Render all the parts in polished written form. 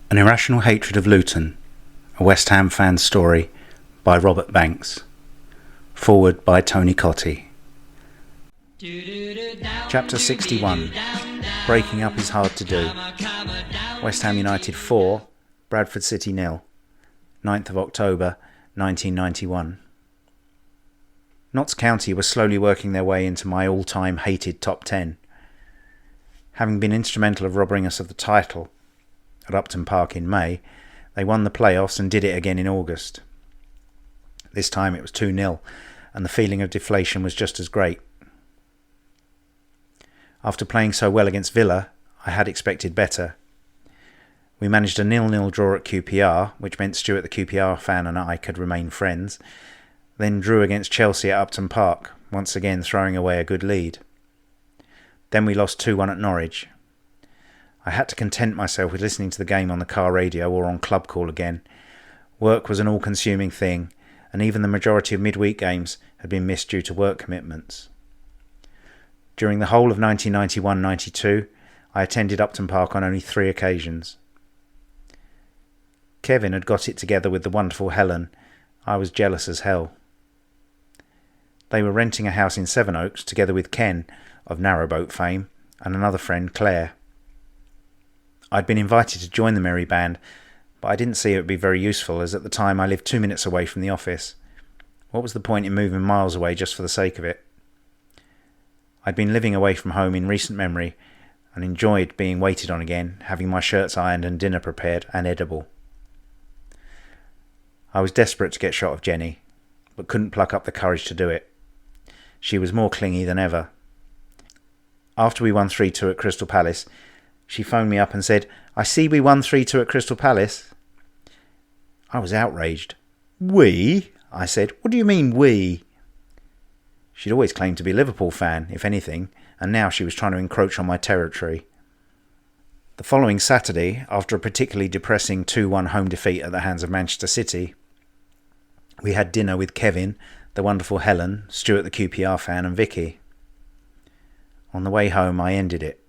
An Irrational Hatred of Luton, a West Ham fan's story by Robert Banks. Forward by Tony Cottee. Chapter 61. Breaking up is hard to do. West Ham United 4, Bradford City 0. 9th of October 1991. Notts County were slowly working their way into my all-time hated top 10. Having been instrumental of robbing us of the title at Upton Park in May, they won the playoffs and did it again in August. This time it was 2-0, and the feeling of deflation was just as great. After playing so well against Villa, I had expected better. We managed a 0-0 draw at QPR, which meant Stuart the QPR fan and I could remain friends, then drew against Chelsea at Upton Park, once again throwing away a good lead. Then we lost 2-1 at Norwich. I had to content myself with listening to the game on the car radio or on club call again. Work was an all-consuming thing, and even the majority of midweek games had been missed due to work commitments. During the whole of 1991-92, I attended Upton Park on only 3 occasions. Kevin had got it together with the wonderful Helen. I was jealous as hell. They were renting a house in Sevenoaks together with Ken, of narrowboat fame, and another friend, Claire. I'd been invited to join the merry band, but I didn't see it would be very useful, as at the time I lived 2 minutes away from the office. What was the point in moving miles away just for the sake of it? I'd been living away from home in recent memory, and enjoyed being waited on again, having my shirts ironed and dinner prepared and edible. I was desperate to get shot of Jenny, but couldn't pluck up the courage to do it. She was more clingy than ever. After we won 3-2 at Crystal Palace, she phoned me up and said, "I see we won 3-2 at Crystal Palace." I was outraged. "We?" I said. "What do you mean, we?" She'd always claimed to be a Liverpool fan, if anything, and now she was trying to encroach on my territory. The following Saturday, after a particularly depressing 2-1 home defeat at the hands of Manchester City, we had dinner with Kevin, the wonderful Helen, Stuart the QPR fan, and Vicky. On the way home, I ended it.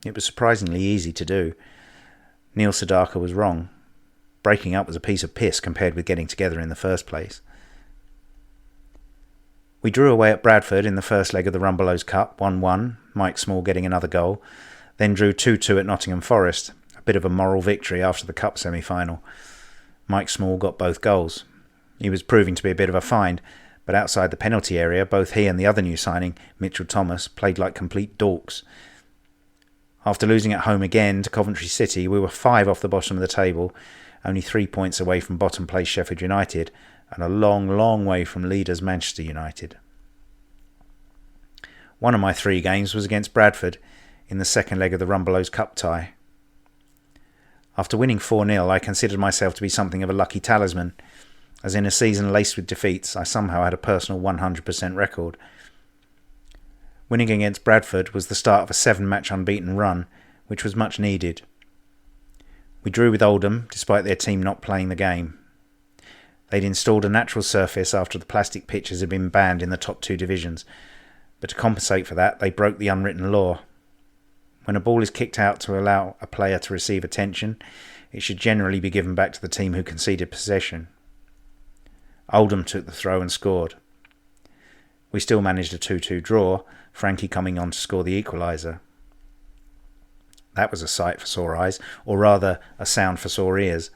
It was surprisingly easy to do. Neil Sedaka was wrong. Breaking up was a piece of piss compared with getting together in the first place. We drew away at Bradford in the first leg of the Rumbelows Cup, 1-1, Mike Small getting another goal, then drew 2-2 at Nottingham Forest, a bit of a moral victory after the Cup semi-final. Mike Small got both goals. He was proving to be a bit of a find, but outside the penalty area, both he and the other new signing, Mitchell Thomas, played like complete dorks. After losing at home again to Coventry City, we were 5 off the bottom of the table, only 3 points away from bottom place Sheffield United, and a long, long way from leaders Manchester United. One of my 3 games was against Bradford in the second leg of the Rumbelows Cup tie. After winning 4-0, I considered myself to be something of a lucky talisman, as in a season laced with defeats, I somehow had a personal 100% record. Winning against Bradford was the start of a 7-match unbeaten run, which was much needed. We drew with Oldham, despite their team not playing the game. They'd installed a natural surface after the plastic pitches had been banned in the top 2 divisions, but to compensate for that, they broke the unwritten law. When a ball is kicked out to allow a player to receive attention, it should generally be given back to the team who conceded possession. Oldham took the throw and scored. We still managed a 2-2 draw, Frankie coming on to score the equaliser. That was a sight for sore eyes, or rather a sound for sore ears.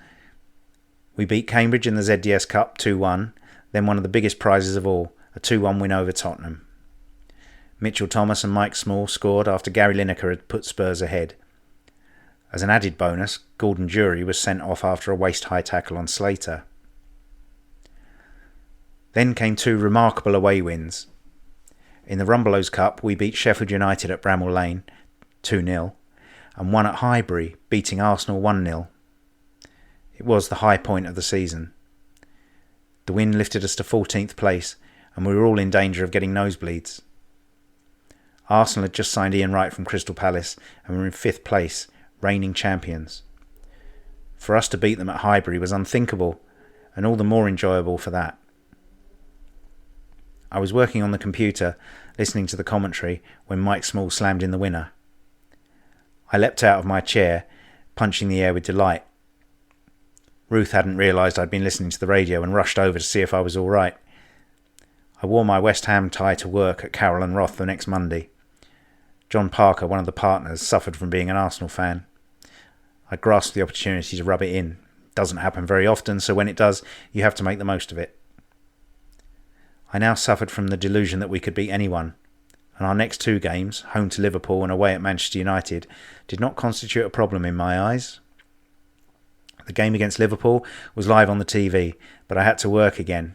We beat Cambridge in the ZDS Cup 2-1, then one of the biggest prizes of all, a 2-1 win over Tottenham. Mitchell Thomas and Mike Small scored after Gary Lineker had put Spurs ahead. As an added bonus, Gordon Jury was sent off after a waist-high tackle on Slater. Then came 2 remarkable away wins. In the Rumbelows Cup, we beat Sheffield United at Bramall Lane 2-0 and won at Highbury, beating Arsenal 1-0. It was the high point of the season. The win lifted us to 14th place, and we were all in danger of getting nosebleeds. Arsenal had just signed Ian Wright from Crystal Palace and were in 5th place, reigning champions. For us to beat them at Highbury was unthinkable, and all the more enjoyable for that. I was working on the computer, listening to the commentary, when Mike Small slammed in the winner. I leapt out of my chair, punching the air with delight. Ruth hadn't realised I'd been listening to the radio and rushed over to see if I was all right. I wore my West Ham tie to work at Carroll and Roth the next Monday. John Parker, one of the partners, suffered from being an Arsenal fan. I grasped the opportunity to rub it in. It doesn't happen very often, so when it does, you have to make the most of it. I now suffered from the delusion that we could beat anyone, and our next 2 games, home to Liverpool and away at Manchester United, did not constitute a problem in my eyes. The game against Liverpool was live on the TV, but I had to work again.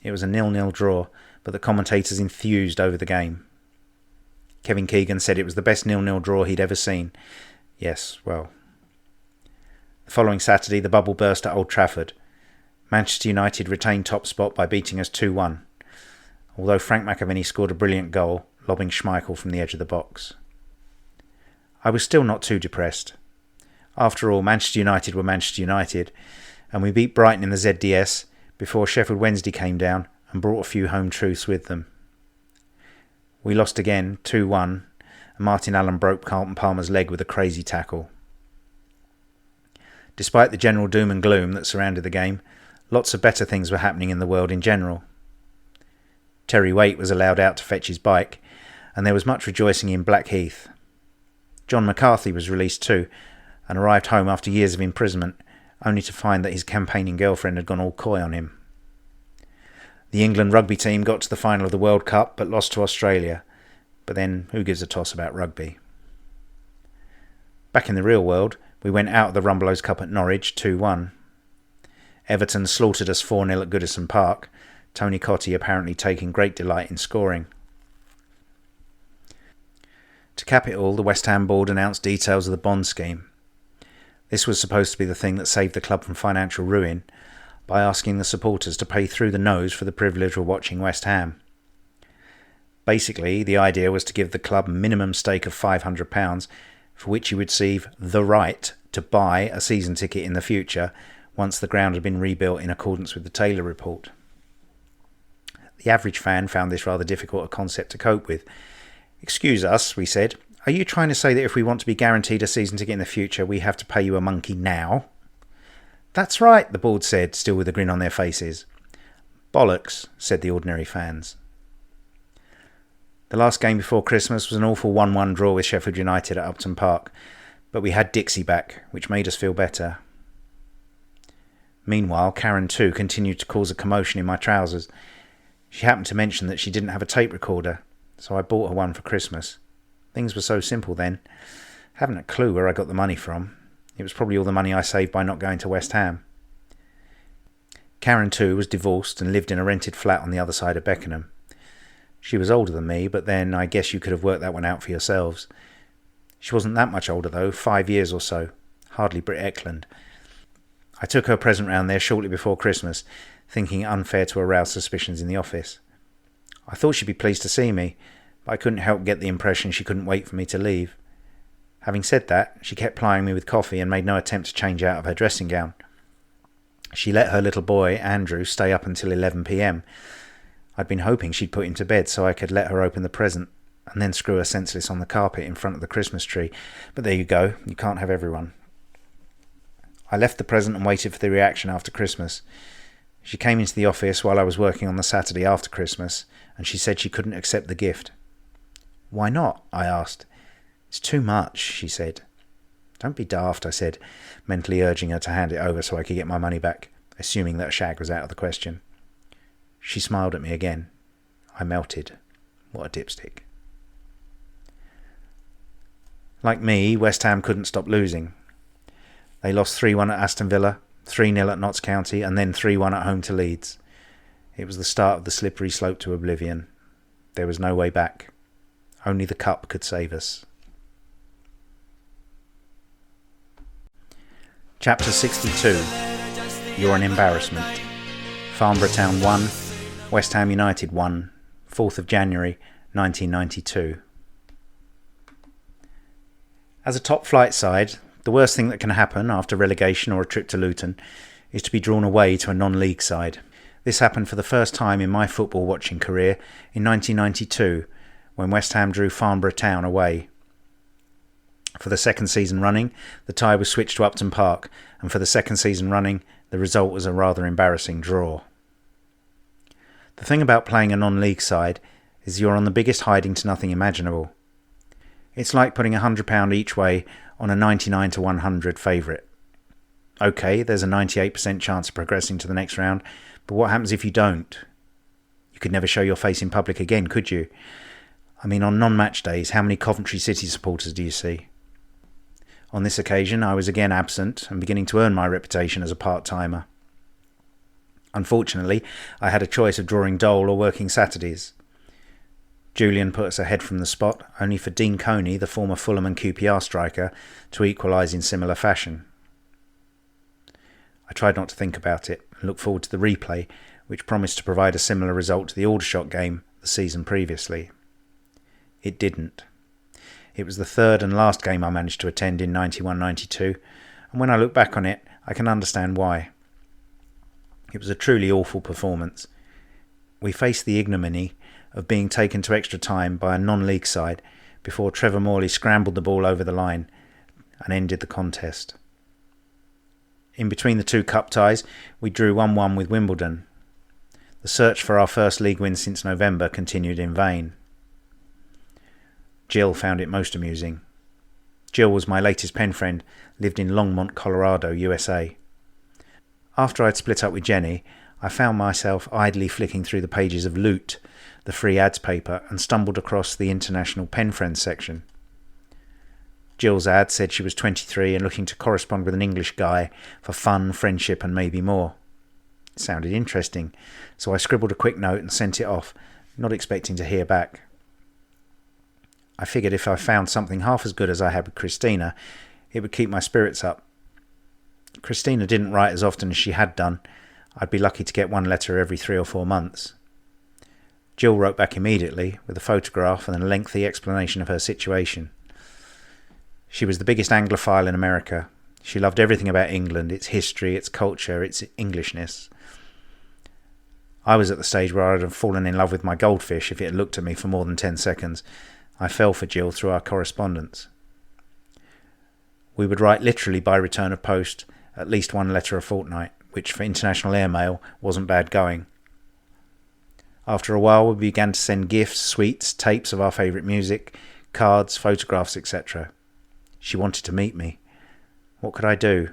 It was a 0-0 draw, but the commentators enthused over the game. Kevin Keegan said it was the best 0-0 draw he'd ever seen. Yes, well. The following Saturday, the bubble burst at Old Trafford. Manchester United retained top spot by beating us 2-1, although Frank McAvenny scored a brilliant goal, lobbing Schmeichel from the edge of the box. I was still not too depressed. After all, Manchester United were Manchester United, and we beat Brighton in the ZDS before Sheffield Wednesday came down and brought a few home truths with them. We lost again, 2-1, and Martin Allen broke Carlton Palmer's leg with a crazy tackle. Despite the general doom and gloom that surrounded the game, lots of better things were happening in the world in general. Terry Waite was allowed out to fetch his bike, and there was much rejoicing in Blackheath. John McCarthy was released too, and arrived home after years of imprisonment, only to find that his campaigning girlfriend had gone all coy on him. The England rugby team got to the final of the World Cup but lost to Australia. But then, who gives a toss about rugby? Back in the real world, we went out of the Rumbelows Cup at Norwich 2-1. Everton slaughtered us 4-0 at Goodison Park, Tony Cottee apparently taking great delight in scoring. To cap it all, the West Ham board announced details of the bond scheme. This was supposed to be the thing that saved the club from financial ruin by asking the supporters to pay through the nose for the privilege of watching West Ham. Basically, the idea was to give the club a minimum stake of £500, for which you would receive the right to buy a season ticket in the future once the ground had been rebuilt in accordance with the Taylor report. The average fan found this rather difficult a concept to cope with. "Excuse us," we said, "are you trying to say that if we want to be guaranteed a season ticket in the future, we have to pay you a monkey now?" "That's right," the board said, still with a grin on their faces. "Bollocks," said the ordinary fans. The last game before Christmas was an awful 1-1 draw with Sheffield United at Upton Park, but we had Dixie back, which made us feel better. Meanwhile, Karen too continued to cause a commotion in my trousers. She happened to mention that she didn't have a tape recorder, so I bought her one for Christmas. Things were so simple then. Haven't a clue where I got the money from. It was probably all the money I saved by not going to West Ham. Karen too was divorced and lived in a rented flat on the other side of Beckenham. She was older than me, but then I guess you could have worked that one out for yourselves. She wasn't that much older though, 5 years or so. Hardly Brit Eklund. I took her present round there shortly before Christmas, thinking it unfair to arouse suspicions in the office. I thought she'd be pleased to see me, but I couldn't help get the impression she couldn't wait for me to leave. Having said that, she kept plying me with coffee and made no attempt to change out of her dressing gown. She let her little boy, Andrew, stay up until 11 p.m. I'd been hoping she'd put him to bed so I could let her open the present and then screw her senseless on the carpet in front of the Christmas tree. But there you go, you can't have everyone. I left the present and waited for the reaction after Christmas. She came into the office while I was working on the Saturday after Christmas, and she said she couldn't accept the gift. "Why not?" I asked. "It's too much," she said. "Don't be daft," I said, mentally urging her to hand it over so I could get my money back, assuming that a shag was out of the question. She smiled at me again. I melted. What a dipstick. Like me, West Ham couldn't stop losing. They lost 3-1 at Aston Villa, 3-0 at Notts County, and then 3-1 at home to Leeds. It was the start of the slippery slope to oblivion. There was no way back. Only the cup could save us. Chapter 62. You're an Embarrassment. Farnborough Town 1, West Ham United 1, 4th of January 1992. As a top-flight side, the worst thing that can happen after relegation or a trip to Luton is to be drawn away to a non-league side. This happened for the first time in my football watching career in 1992 when West Ham drew Farnborough Town away. For the second season running, the tie was switched to Upton Park, and for the second season running, the result was a rather embarrassing draw. The thing about playing a non-league side is you're on the biggest hiding to nothing imaginable. It's like putting £100 each way on a 99 to 100 favourite. OK, there's a 98% chance of progressing to the next round, but what happens if you don't? You could never show your face in public again, could you? I mean, on non-match days, how many Coventry City supporters do you see? On this occasion, I was again absent and beginning to earn my reputation as a part-timer. Unfortunately, I had a choice of drawing Dole or working Saturdays. Julian put us ahead from the spot, only for Dean Coney, the former Fulham and QPR striker, to equalise in similar fashion. I tried not to think about it and looked forward to the replay, which promised to provide a similar result to the Aldershot game the season previously. It didn't. It was the third and last game I managed to attend in 91-92, and when I look back on it, I can understand why. It was a truly awful performance. We faced the ignominy of being taken to extra time by a non-league side before Trevor Morley scrambled the ball over the line and ended the contest. In between the two cup ties, we drew 1-1 with Wimbledon. The search for our first league win since November continued in vain. Jill found it most amusing. Jill was my latest pen friend, lived in Longmont, Colorado, USA. After I'd split up with Jenny, I found myself idly flicking through the pages of Loot, the free ads paper, and stumbled across the International Pen Friends section. Jill's ad said she was 23 and looking to correspond with an English guy for fun, friendship and maybe more. It sounded interesting, so I scribbled a quick note and sent it off, not expecting to hear back. I figured if I found something half as good as I had with Christina, it would keep my spirits up. Christina didn't write as often as she had done. I'd be lucky to get one letter every 3 or 4 months. Jill wrote back immediately with a photograph and a lengthy explanation of her situation. She was the biggest Anglophile in America. She loved everything about England, its history, its culture, its Englishness. I was at the stage where I'd have fallen in love with my goldfish if it had looked at me for more than 10 seconds. I fell for Jill through our correspondence. We would write literally by return of post, at least one letter a fortnight, which for international airmail wasn't bad going. After a while we began to send gifts, sweets, tapes of our favourite music, cards, photographs, etc. She wanted to meet me. What could I do?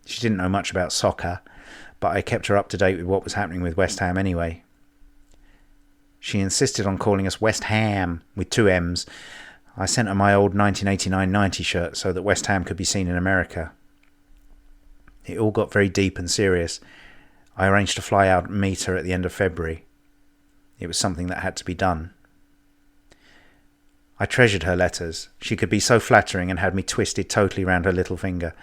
She didn't know much about soccer, but I kept her up to date with what was happening with West Ham anyway. She insisted on calling us West Ham with 2 M's. I sent her my old 1989-90 shirt so that West Ham could be seen in America. It all got very deep and serious. I arranged to fly out and meet her at the end of February. It was something that had to be done. I treasured her letters. She could be so flattering and had me twisted totally round her little finger.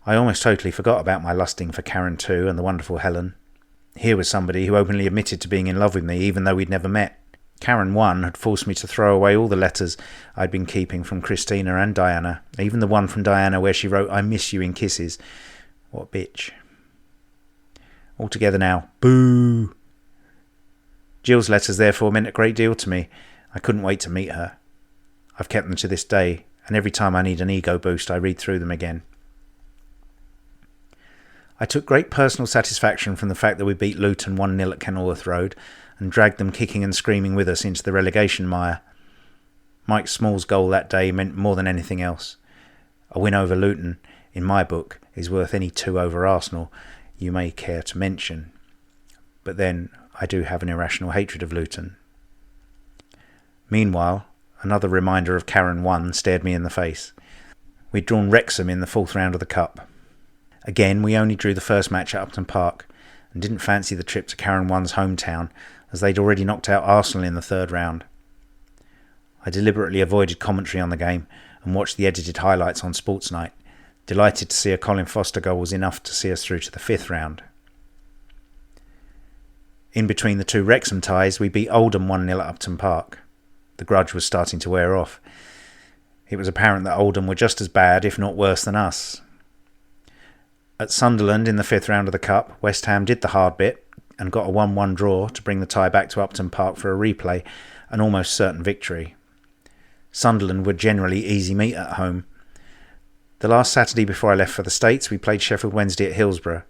I almost totally forgot about my lusting for Karen too and the wonderful Helen. Here was somebody who openly admitted to being in love with me even though we'd never met. Karen 1 had forced me to throw away all the letters I'd been keeping from Christina and Diana, even the one from Diana where she wrote, "I miss you" in kisses. What a bitch. All together now. Boo! Jill's letters therefore meant a great deal to me. I couldn't wait to meet her. I've kept them to this day, and every time I need an ego boost I read through them again. I took great personal satisfaction from the fact that we beat Luton 1-0 at Kenilworth Road and dragged them kicking and screaming with us into the relegation mire. Mike Small's goal that day meant more than anything else. A win over Luton, in my book, is worth any 2 over Arsenal you may care to mention. But then I do have an irrational hatred of Luton. Meanwhile, another reminder of Karen 1 stared me in the face. We'd drawn Wrexham in the 4th round of the Cup. Again, we only drew the first match at Upton Park and didn't fancy the trip to Karen 1's hometown as they'd already knocked out Arsenal in the 3rd round. I deliberately avoided commentary on the game and watched the edited highlights on Sports Night, delighted to see a Colin Foster goal was enough to see us through to the 5th round. In between the 2 Wrexham ties, we beat Oldham 1-0 at Upton Park. The grudge was starting to wear off. It was apparent that Oldham were just as bad, if not worse, than us. At Sunderland in the 5th round of the Cup, West Ham did the hard bit and got a 1-1 draw to bring the tie back to Upton Park for a replay, an almost certain victory. Sunderland were generally easy meat at home. The last Saturday before I left for the States, we played Sheffield Wednesday at Hillsborough.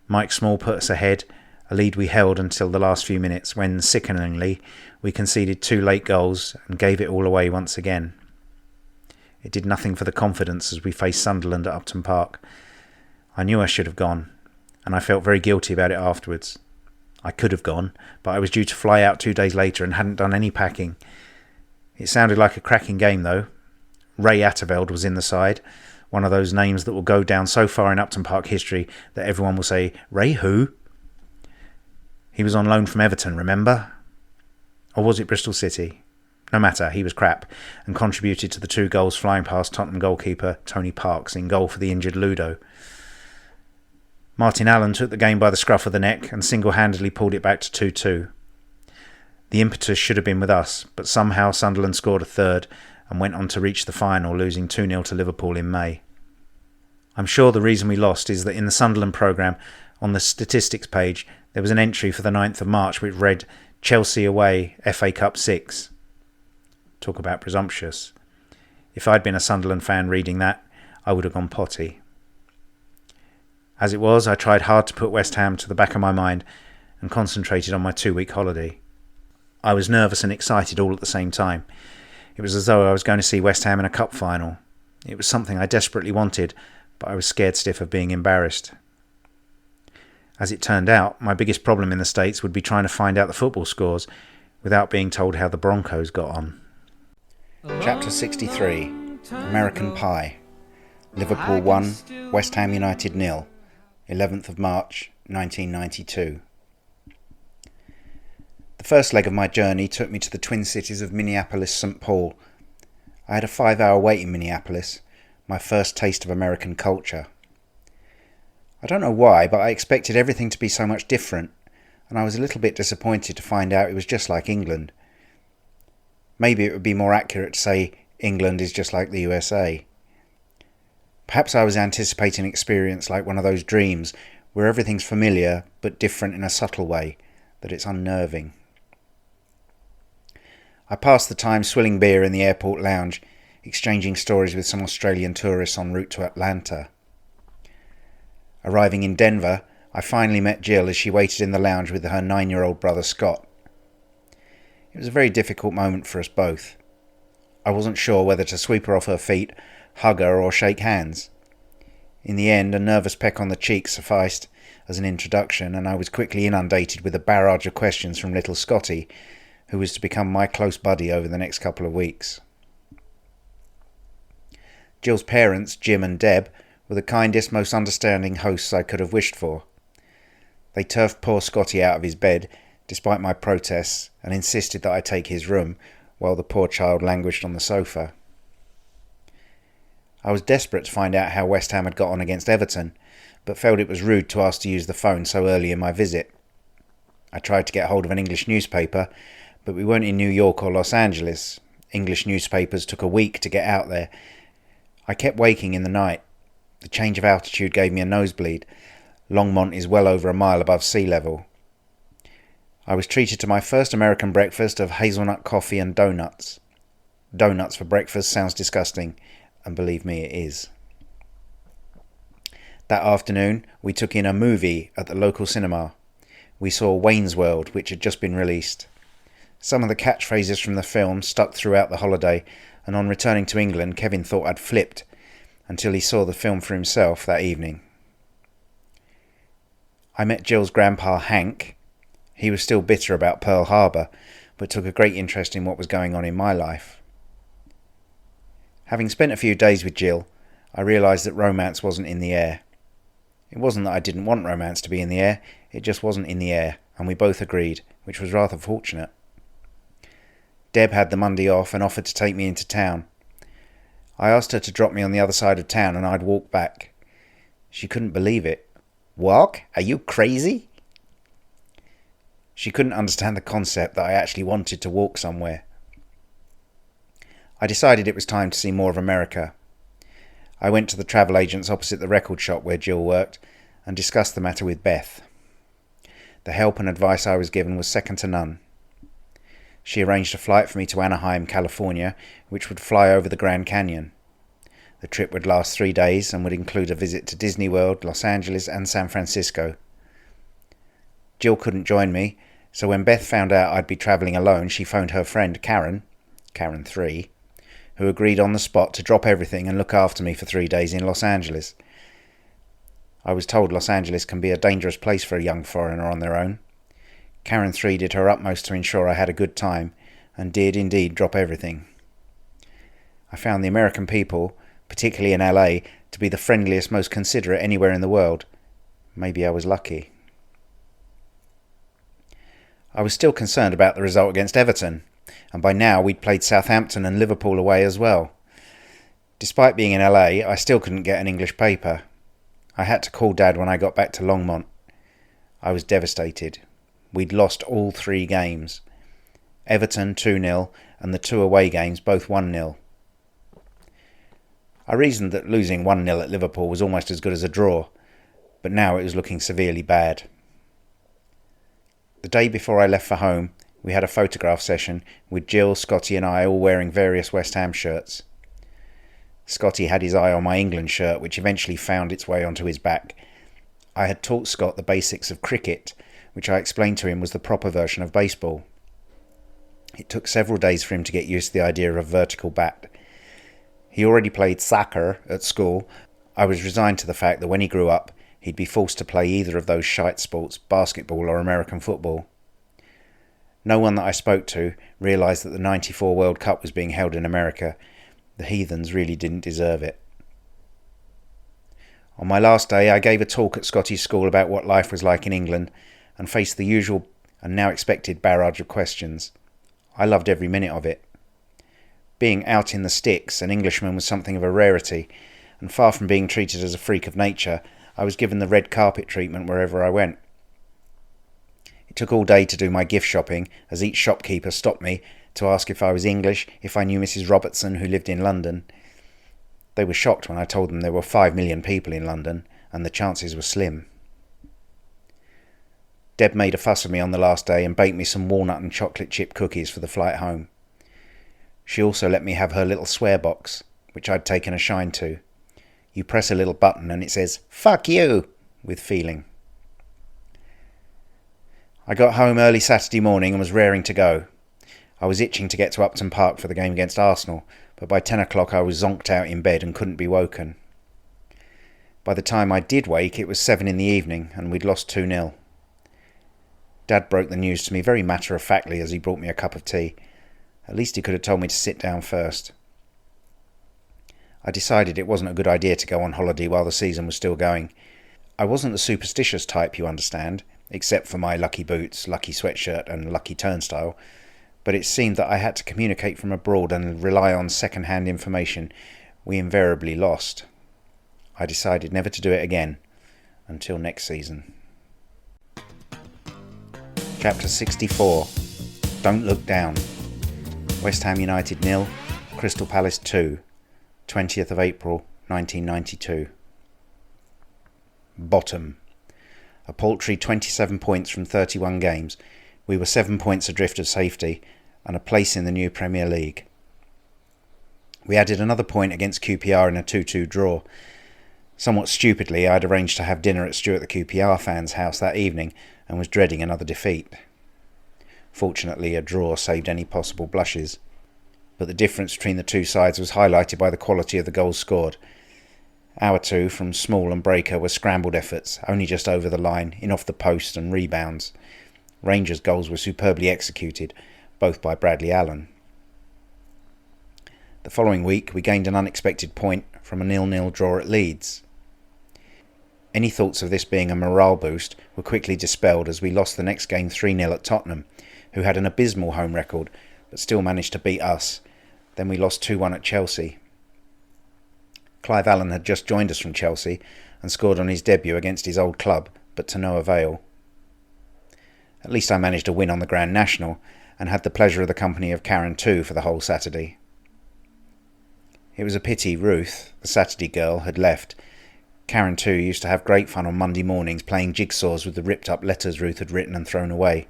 Mike Small put us ahead, a lead we held until the last few minutes when, sickeningly, we conceded 2 late goals and gave it all away once again. It did nothing for the confidence as we faced Sunderland at Upton Park. I knew I should have gone, and I felt very guilty about it afterwards. I could have gone, but I was due to fly out 2 days later and hadn't done any packing. It sounded like a cracking game though. Ray Atterveld was in the side, one of those names that will go down so far in Upton Park history that everyone will say, "Ray who?" He was on loan from Everton, remember? Or was it Bristol City? No matter, he was crap and contributed to the 2 goals flying past Tottenham goalkeeper Tony Parks in goal for the injured Ludo. Martin Allen took the game by the scruff of the neck and single-handedly pulled it back to 2-2. The impetus should have been with us, but somehow Sunderland scored a third and went on to reach the final, losing 2-0 to Liverpool in May. I'm sure the reason we lost is that in the Sunderland programme, on the statistics page, there was an entry for the 9th of March which read Chelsea away, FA Cup 6. Talk about presumptuous. If I'd been a Sunderland fan reading that, I would have gone potty. As it was, I tried hard to put West Ham to the back of my mind and concentrated on my 2-week holiday. I was nervous and excited all at the same time. It was as though I was going to see West Ham in a cup final. It was something I desperately wanted, but I was scared stiff of being embarrassed. As it turned out, my biggest problem in the States would be trying to find out the football scores without being told how the Broncos got on. Chapter 63. American Pie. Liverpool 1, West Ham United 0. 11th of March, 1992. The first leg of my journey took me to the twin cities of Minneapolis-St. Paul. I had a 5-hour wait in Minneapolis, my first taste of American culture. I don't know why, but I expected everything to be so much different, and I was a little bit disappointed to find out it was just like England. Maybe it would be more accurate to say England is just like the USA. Perhaps I was anticipating an experience like one of those dreams where everything's familiar but different in a subtle way, that it's unnerving. I passed the time swilling beer in the airport lounge, exchanging stories with some Australian tourists en route to Atlanta. Arriving in Denver, I finally met Jill as she waited in the lounge with her 9-year-old brother Scott. It was a very difficult moment for us both. I wasn't sure whether to sweep her off her feet, hug her or shake hands. In the end, a nervous peck on the cheek sufficed as an introduction, and I was quickly inundated with a barrage of questions from little Scotty, who was to become my close buddy over the next couple of weeks. Jill's parents, Jim and Deb, were the kindest, most understanding hosts I could have wished for. They turfed poor Scotty out of his bed, despite my protests, and insisted that I take his room, while the poor child languished on the sofa. I was desperate to find out how West Ham had got on against Everton, but felt it was rude to ask to use the phone so early in my visit. I tried to get hold of an English newspaper, but we weren't in New York or Los Angeles. English newspapers took a week to get out there. I kept waking in the night. The change of altitude gave me a nosebleed. Longmont is well over a mile above sea level. I was treated to my first American breakfast of hazelnut coffee and donuts. Donuts for breakfast sounds disgusting, and believe me, it is. That afternoon, we took in a movie at the local cinema. We saw Wayne's World, which had just been released. Some of the catchphrases from the film stuck throughout the holiday, and on returning to England, Kevin thought I'd flipped, until he saw the film for himself that evening. I met Jill's grandpa, Hank. He was still bitter about Pearl Harbor, but took a great interest in what was going on in my life. Having spent a few days with Jill, I realised that romance wasn't in the air. It wasn't that I didn't want romance to be in the air, it just wasn't in the air, and we both agreed, which was rather fortunate. Deb had the Monday off and offered to take me into town. I asked her to drop me on the other side of town and I'd walk back. She couldn't believe it. Walk? Are you crazy? She couldn't understand the concept that I actually wanted to walk somewhere. I decided it was time to see more of America. I went to the travel agents opposite the record shop where Jill worked and discussed the matter with Beth. The help and advice I was given was second to none. She arranged a flight for me to Anaheim, California, which would fly over the Grand Canyon. The trip would last 3 days and would include a visit to Disney World, Los Angeles and San Francisco. Jill couldn't join me, so when Beth found out I'd be travelling alone, she phoned her friend Karen 3, who agreed on the spot to drop everything and look after me for 3 days in Los Angeles. I was told Los Angeles can be a dangerous place for a young foreigner on their own. Karen 3 did her utmost to ensure I had a good time, and did indeed drop everything. I found the American people, particularly in LA, to be the friendliest, most considerate anywhere in the world. Maybe I was lucky. I was still concerned about the result against Everton, and by now we'd played Southampton and Liverpool away as well. Despite being in LA, I still couldn't get an English paper. I had to call Dad when I got back to Longmont. I was devastated. We'd lost all 3 games. Everton 2-0 and the 2 away games both 1-0. I reasoned that losing 1-0 at Liverpool was almost as good as a draw, but now it was looking severely bad. The day before I left for home, we had a photograph session with Jill, Scotty and I all wearing various West Ham shirts. Scotty had his eye on my England shirt, which eventually found its way onto his back. I had taught Scott the basics of cricket, which I explained to him was the proper version of baseball. It took several days for him to get used to the idea of a vertical bat. He already played soccer at school. I was resigned to the fact that when he grew up, he'd be forced to play either of those shite sports, basketball or American football. No one that I spoke to realised that the '94 World Cup was being held in America. The heathens really didn't deserve it. On my last day, I gave a talk at Scotty's school about what life was like in England and faced the usual and now expected barrage of questions. I loved every minute of it. Being out in the sticks, an Englishman was something of a rarity, and far from being treated as a freak of nature, I was given the red carpet treatment wherever I went. It took all day to do my gift shopping, as each shopkeeper stopped me to ask if I was English, if I knew Mrs. Robertson, who lived in London. They were shocked when I told them there were 5 million people in London, and the chances were slim. Deb made a fuss of me on the last day and baked me some walnut and chocolate chip cookies for the flight home. She also let me have her little swear box, which I'd taken a shine to. You press a little button and it says, "Fuck you," with feeling. I got home early Saturday morning and was raring to go. I was itching to get to Upton Park for the game against Arsenal, but by 10 o'clock I was zonked out in bed and couldn't be woken. By the time I did wake, it was 7 in the evening and we'd lost 2-0. Dad broke the news to me very matter-of-factly as he brought me a cup of tea. At least he could have told me to sit down first. I decided it wasn't a good idea to go on holiday while the season was still going. I wasn't the superstitious type, you understand, except for my lucky boots, lucky sweatshirt and lucky turnstile, but it seemed that I had to communicate from abroad and rely on second-hand information. We invariably lost. I decided never to do it again, until next season. Chapter 64. Don't Look Down. West Ham United 0, Crystal Palace 2, 20th of April 1992. Bottom. A paltry 27 points from 31 games. We were 7 points adrift of safety and a place in the new Premier League. We added another point against QPR in a 2-2 draw. Somewhat stupidly, I'd arranged to have dinner at Stuart the QPR fans' house that evening and was dreading another defeat. Fortunately, a draw saved any possible blushes, but the difference between the two sides was highlighted by the quality of the goals scored. Our two, from Small and Breaker, were scrambled efforts, only just over the line, in off the post and rebounds. Rangers' goals were superbly executed, both by Bradley Allen. The following week, we gained an unexpected point from a 0-0 draw at Leeds. Any thoughts of this being a morale boost were quickly dispelled as we lost the next game 3-0 at Tottenham, who had an abysmal home record, but still managed to beat us. Then we lost 2-1 at Chelsea. Clive Allen had just joined us from Chelsea and scored on his debut against his old club, but to no avail. At least I managed to win on the Grand National and had the pleasure of the company of Karen 2 for the whole Saturday. It was a pity Ruth, the Saturday girl, had left. Karen 2 used to have great fun on Monday mornings playing jigsaws with the ripped up letters Ruth had written and thrown away.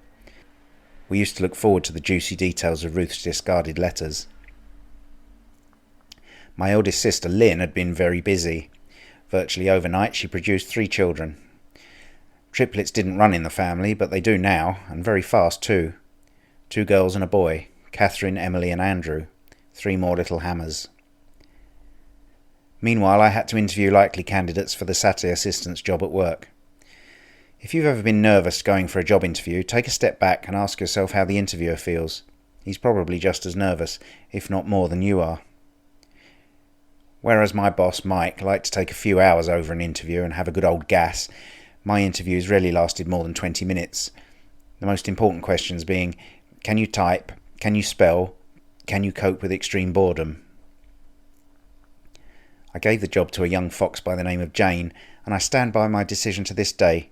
We used to look forward to the juicy details of Ruth's discarded letters. My eldest sister Lynn had been very busy. Virtually overnight she produced 3 children. Triplets didn't run in the family, but they do now, and very fast too. 2 girls and a boy, Catherine, Emily and Andrew. 3 more little hammers. Meanwhile, I had to interview likely candidates for the Saturday assistant's job at work. If you've ever been nervous going for a job interview, take a step back and ask yourself how the interviewer feels. He's probably just as nervous, if not more than you are. Whereas my boss, Mike, liked to take a few hours over an interview and have a good old gas, my interviews rarely lasted more than 20 minutes. The most important questions being, can you type? Can you spell? Can you cope with extreme boredom? I gave the job to a young fox by the name of Jane, and I stand by my decision to this day.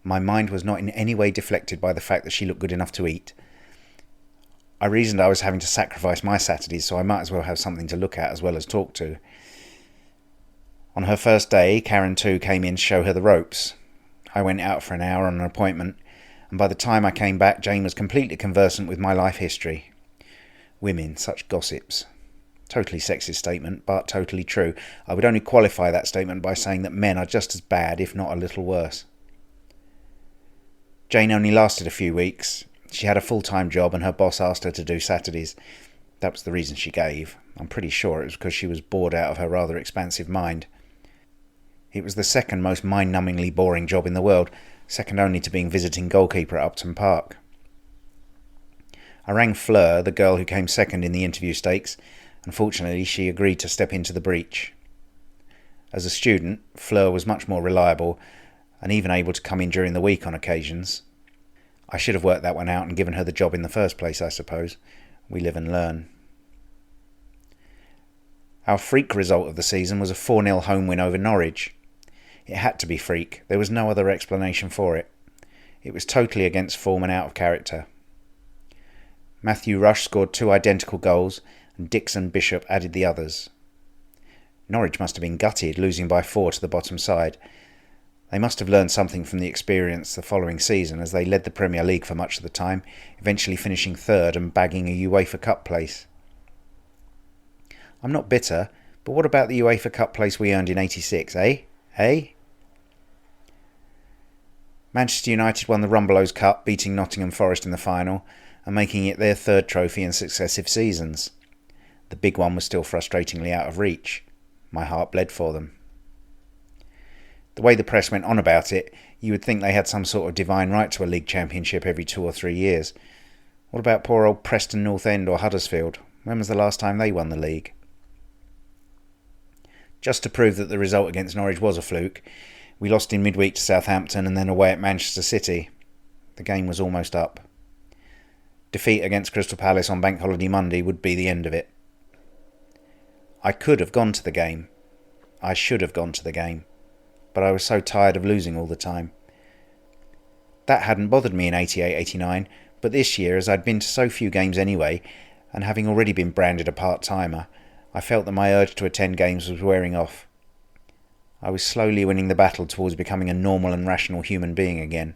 My mind was not in any way deflected by the fact that she looked good enough to eat. I reasoned I was having to sacrifice my Saturdays, so I might as well have something to look at as well as talk to. On her first day, Karen too came in to show her the ropes. I went out for an hour on an appointment, and by the time I came back, Jane was completely conversant with my life history. Women, such gossips. Totally sexist statement, but totally true. I would only qualify that statement by saying that men are just as bad, if not a little worse. Jane only lasted a few weeks. She had a full-time job and her boss asked her to do Saturdays. That was the reason she gave. I'm pretty sure it was because she was bored out of her rather expansive mind. It was the second most mind-numbingly boring job in the world, second only to being visiting goalkeeper at Upton Park. I rang Fleur, the girl who came second in the interview stakes. Unfortunately, she agreed to step into the breach. As a student, Fleur was much more reliable and even able to come in during the week on occasions. I should have worked that one out and given her the job in the first place, I suppose. We live and learn. Our freak result of the season was a 4-0 home win over Norwich. It had to be freak. There was no other explanation for it. It was totally against form and out of character. Matthew Rush scored 2 identical goals and Dixon Bishop added the others. Norwich must have been gutted, losing by 4 to the bottom side. They must have learned something from the experience the following season, as they led the Premier League for much of the time, eventually finishing 3rd and bagging a UEFA Cup place. I'm not bitter, but what about the UEFA Cup place we earned in '86, eh? Manchester United won the Rumbelows Cup, beating Nottingham Forest in the final, and making it their 3rd trophy in successive seasons. The big one was still frustratingly out of reach. My heart bled for them. The way the press went on about it, you would think they had some sort of divine right to a league championship every 2 or 3 years. What about poor old Preston North End or Huddersfield? When was the last time they won the league? Just to prove that the result against Norwich was a fluke, we lost in midweek to Southampton and then away at Manchester City. The game was almost up. Defeat against Crystal Palace on Bank Holiday Monday would be the end of it. I could have gone to the game. I should have gone to the game. But I was so tired of losing all the time. That hadn't bothered me in '88-89, but this year, as I'd been to so few games anyway, and having already been branded a part-timer, I felt that my urge to attend games was wearing off. I was slowly winning the battle towards becoming a normal and rational human being again.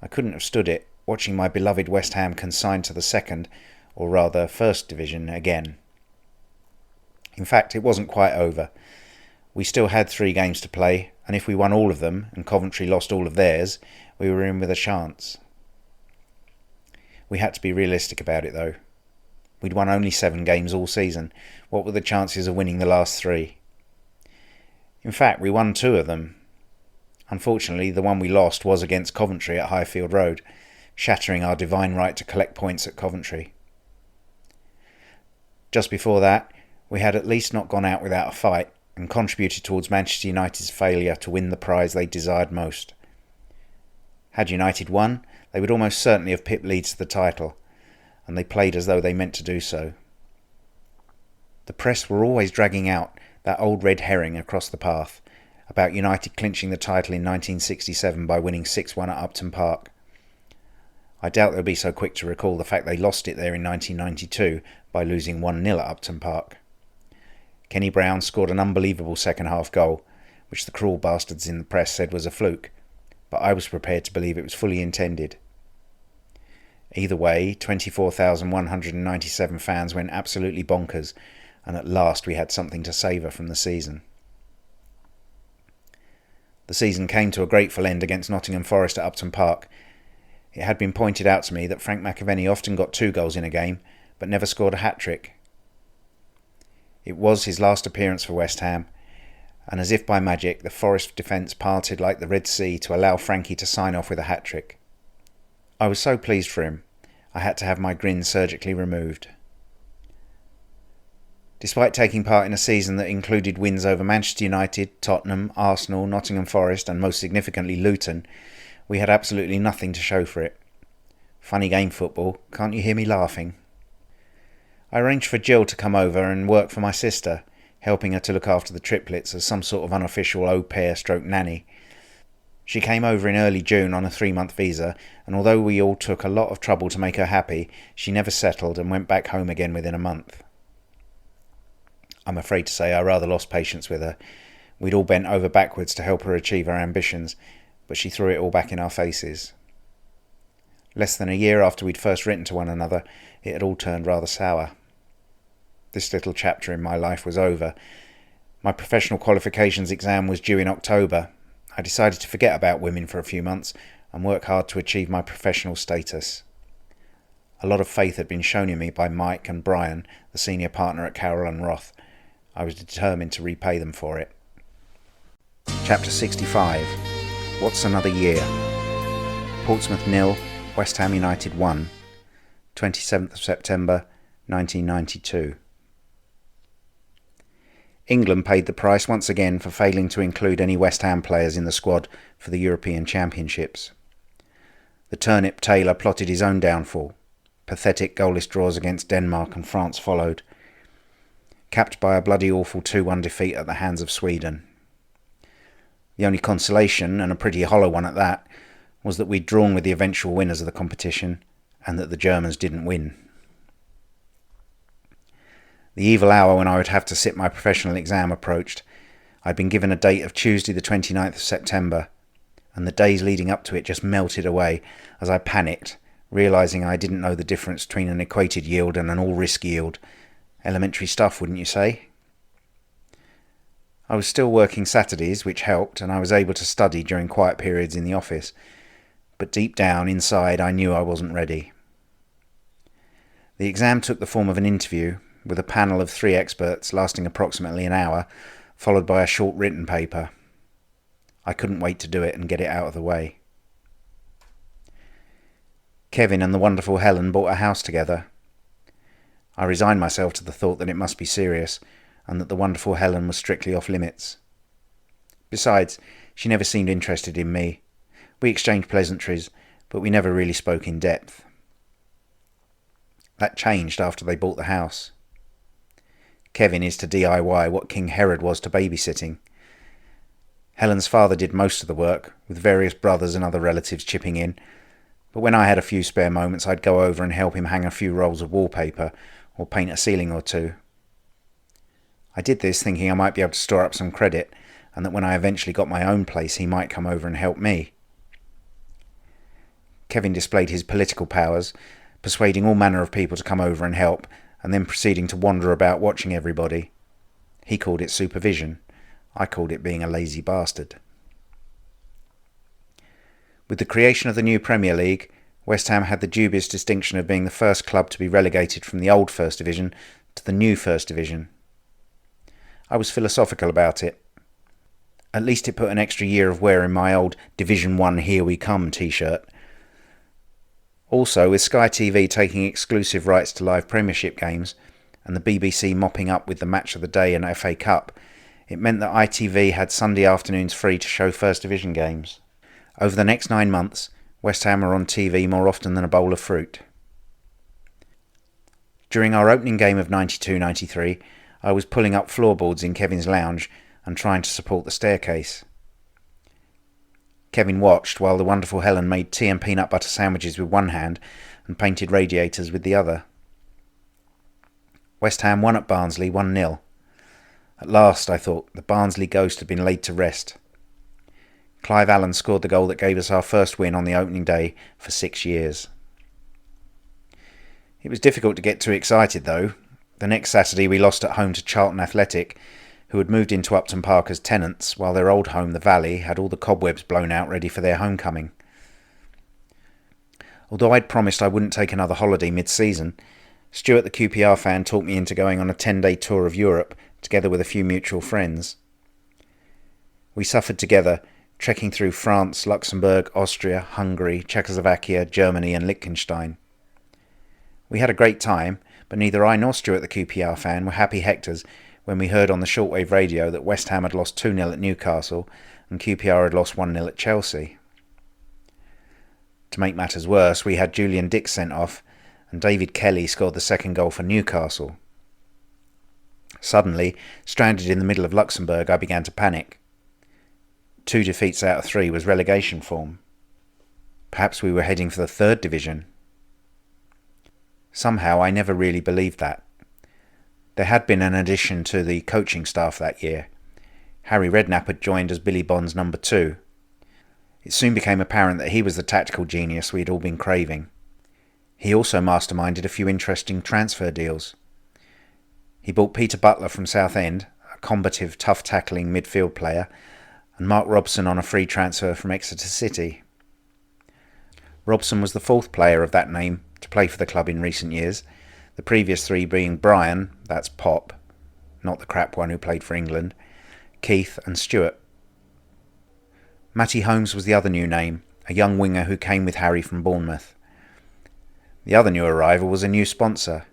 I couldn't have stood it, watching my beloved West Ham consigned to the 2nd, or rather 1st division again. In fact, it wasn't quite over. We still had 3 games to play, and if we won all of them, and Coventry lost all of theirs, we were in with a chance. We had to be realistic about it though. We'd won only 7 games all season. What were the chances of winning the last 3? In fact, we won 2 of them. Unfortunately, the one we lost was against Coventry at Highfield Road, shattering our divine right to collect points at Coventry. Just before that, we had at least not gone out without a fight, and contributed towards Manchester United's failure to win the prize they desired most. Had United won, they would almost certainly have pipped Leeds to the title, and they played as though they meant to do so. The press were always dragging out that old red herring across the path, about United clinching the title in 1967 by winning 6-1 at Upton Park. I doubt they'll be so quick to recall the fact they lost it there in 1992 by losing 1-0 at Upton Park. Kenny Brown scored an unbelievable second-half goal, which the cruel bastards in the press said was a fluke, but I was prepared to believe it was fully intended. Either way, 24,197 fans went absolutely bonkers, and at last we had something to savour from the season. The season came to a grateful end against Nottingham Forest at Upton Park. It had been pointed out to me that Frank McAvenny often got 2 goals in a game, but never scored a hat-trick. It was his last appearance for West Ham, and as if by magic, the Forest defence parted like the Red Sea to allow Frankie to sign off with a hat-trick. I was so pleased for him, I had to have my grin surgically removed. Despite taking part in a season that included wins over Manchester United, Tottenham, Arsenal, Nottingham Forest and most significantly Luton, we had absolutely nothing to show for it. Funny game football, can't you hear me laughing? I arranged for Jill to come over and work for my sister, helping her to look after the triplets as some sort of unofficial au pair stroke nanny. She came over in early June on a 3-month visa, and although we all took a lot of trouble to make her happy, she never settled and went back home again within a month. I'm afraid to say I rather lost patience with her. We'd all bent over backwards to help her achieve her ambitions, but she threw it all back in our faces. Less than a year after we'd first written to one another, it had all turned rather sour. This little chapter in my life was over. My professional qualifications exam was due in October. I decided to forget about women for a few months and work hard to achieve my professional status. A lot of faith had been shown in me by Mike and Brian, the senior partner at Carroll and Roth. I was determined to repay them for it. Chapter 65. What's Another Year? Portsmouth 0, West Ham United 1, 27th of September 1992. England paid the price once again for failing to include any West Ham players in the squad for the European Championships. The turnip Taylor plotted his own downfall. Pathetic goalless draws against Denmark and France followed, capped by a bloody awful 2-1 defeat at the hands of Sweden. The only consolation, and a pretty hollow one at that, was that we'd drawn with the eventual winners of the competition, and that the Germans didn't win. The evil hour when I would have to sit my professional exam approached. I'd been given a date of Tuesday the 29th of September, and the days leading up to it just melted away as I panicked, realising I didn't know the difference between an equated yield and an all-risk yield. Elementary stuff, wouldn't you say? I was still working Saturdays, which helped, and I was able to study during quiet periods in the office. But deep down, inside, I knew I wasn't ready. The exam took the form of an interview, with a panel of 3 experts lasting approximately an hour, followed by a short written paper. I couldn't wait to do it and get it out of the way. Kevin and the wonderful Helen bought a house together. I resigned myself to the thought that it must be serious, and that the wonderful Helen was strictly off limits. Besides, she never seemed interested in me. We exchanged pleasantries, but we never really spoke in depth. That changed after they bought the house. Kevin is to DIY what King Herod was to babysitting. Helen's father did most of the work, with various brothers and other relatives chipping in, but when I had a few spare moments I'd go over and help him hang a few rolls of wallpaper or paint a ceiling or 2. I did this thinking I might be able to store up some credit, and that when I eventually got my own place he might come over and help me. Kevin displayed his political powers, persuading all manner of people to come over and help, and then proceeding to wander about watching everybody. He called it supervision. I called it being a lazy bastard. With the creation of the new Premier League, West Ham had the dubious distinction of being the first club to be relegated from the old First Division to the new First Division. I was philosophical about it. At least it put an extra year of wearing my old Division 1 Here We Come t-shirt. Also, with Sky TV taking exclusive rights to live Premiership games, and the BBC mopping up with the Match of the Day and FA Cup, it meant that ITV had Sunday afternoons free to show First Division games. Over the next 9 months, West Ham were on TV more often than a bowl of fruit. During our opening game of 92-93, I was pulling up floorboards in Kevin's lounge and trying to support the staircase. Kevin watched while the wonderful Helen made tea and peanut butter sandwiches with one hand and painted radiators with the other. West Ham won at Barnsley 1-0. At last, I thought, the Barnsley ghost had been laid to rest. Clive Allen scored the goal that gave us our first win on the opening day for 6 years. It was difficult to get too excited though. The next Saturday we lost at home to Charlton Athletic, who had moved into Upton Park as tenants, while their old home, the Valley, had all the cobwebs blown out ready for their homecoming. Although I'd promised I wouldn't take another holiday mid-season, Stuart the QPR fan talked me into going on a 10-day tour of Europe, together with a few mutual friends. We suffered together, trekking through France, Luxembourg, Austria, Hungary, Czechoslovakia, Germany and Liechtenstein. We had a great time, but neither I nor Stuart the QPR fan were happy hectors when we heard on the shortwave radio that West Ham had lost 2-0 at Newcastle and QPR had lost 1-0 at Chelsea. To make matters worse, we had Julian Dix sent off and David Kelly scored the second goal for Newcastle. Suddenly, stranded in the middle of Luxembourg, I began to panic. 2 defeats out of 3 was relegation form. Perhaps we were heading for the 3rd division. Somehow I never really believed that. There had been an addition to the coaching staff that year. Harry Redknapp had joined as Billy Bond's number 2. It soon became apparent that he was the tactical genius we had all been craving. He also masterminded a few interesting transfer deals. He bought Peter Butler from Southend, a combative, tough-tackling midfield player, and Mark Robson on a free transfer from Exeter City. Robson was the 4th player of that name to play for the club in recent years, the previous 3 being Brian, that's Pop, not the crap one who played for England, Keith and Stuart. Matty Holmes was the other new name, a young winger who came with Harry from Bournemouth. The other new arrival was a new sponsor.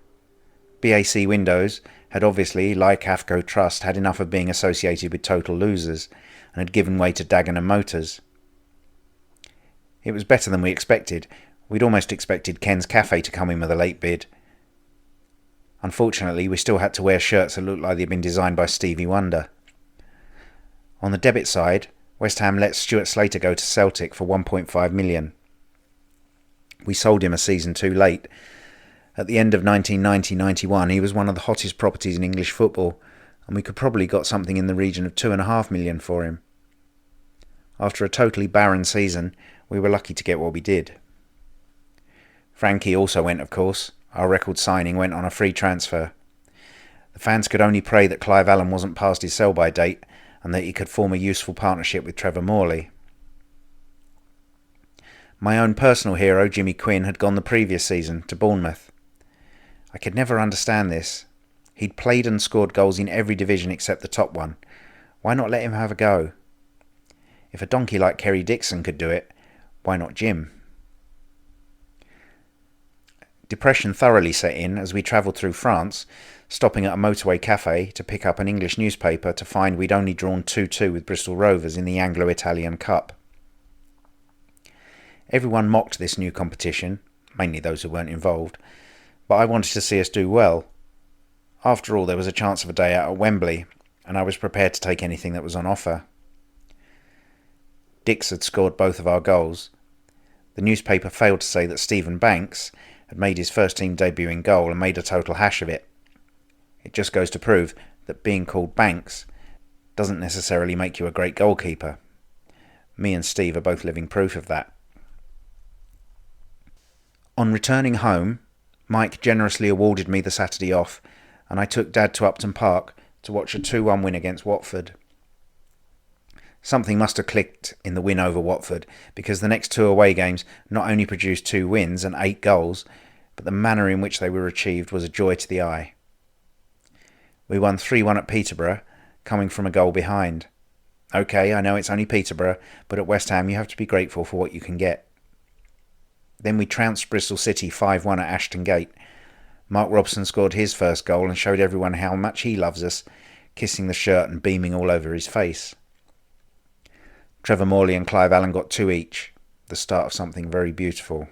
BAC Windows had obviously, like AFCO Trust, had enough of being associated with total losers and had given way to Dagenham Motors. It was better than we expected. We'd almost expected Ken's Cafe to come in with a late bid. Unfortunately, we still had to wear shirts that looked like they'd been designed by Stevie Wonder. On the debit side, West Ham let Stuart Slater go to Celtic for $1.5 million. We sold him a season too late. At the end of 1990-91, he was one of the hottest properties in English football, and we could probably got something in the region of $2.5 million for him. After a totally barren season, we were lucky to get what we did. Frankie also went, of course. Our record signing went on a free transfer. The fans could only pray that Clive Allen wasn't past his sell-by date and that he could form a useful partnership with Trevor Morley. My own personal hero, Jimmy Quinn, had gone the previous season to Bournemouth. I could never understand this. He'd played and scored goals in every division except the top one. Why not let him have a go? If a donkey like Kerry Dixon could do it, why not Jim? Depression thoroughly set in as we travelled through France, stopping at a motorway cafe to pick up an English newspaper to find we'd only drawn 2-2 with Bristol Rovers in the Anglo-Italian Cup. Everyone mocked this new competition, mainly those who weren't involved, but I wanted to see us do well. After all, there was a chance of a day out at Wembley, and I was prepared to take anything that was on offer. Dix had scored both of our goals. The newspaper failed to say that Stephen Banks had made his first team debut in goal and made a total hash of it. It just goes to prove that being called Banks doesn't necessarily make you a great goalkeeper. Me and Steve are both living proof of that. On returning home, Mike generously awarded me the Saturday off, and I took Dad to Upton Park to watch a 2-1 win against Watford. Something must have clicked in the win over Watford, because the next 2 away games not only produced 2 wins and 8 goals, but the manner in which they were achieved was a joy to the eye. We won 3-1 at Peterborough, coming from a goal behind. OK, I know it's only Peterborough, but at West Ham you have to be grateful for what you can get. Then we trounced Bristol City 5-1 at Ashton Gate. Mark Robson scored his first goal and showed everyone how much he loves us, kissing the shirt and beaming all over his face. Trevor Morley and Clive Allen got 2 each, the start of something very beautiful.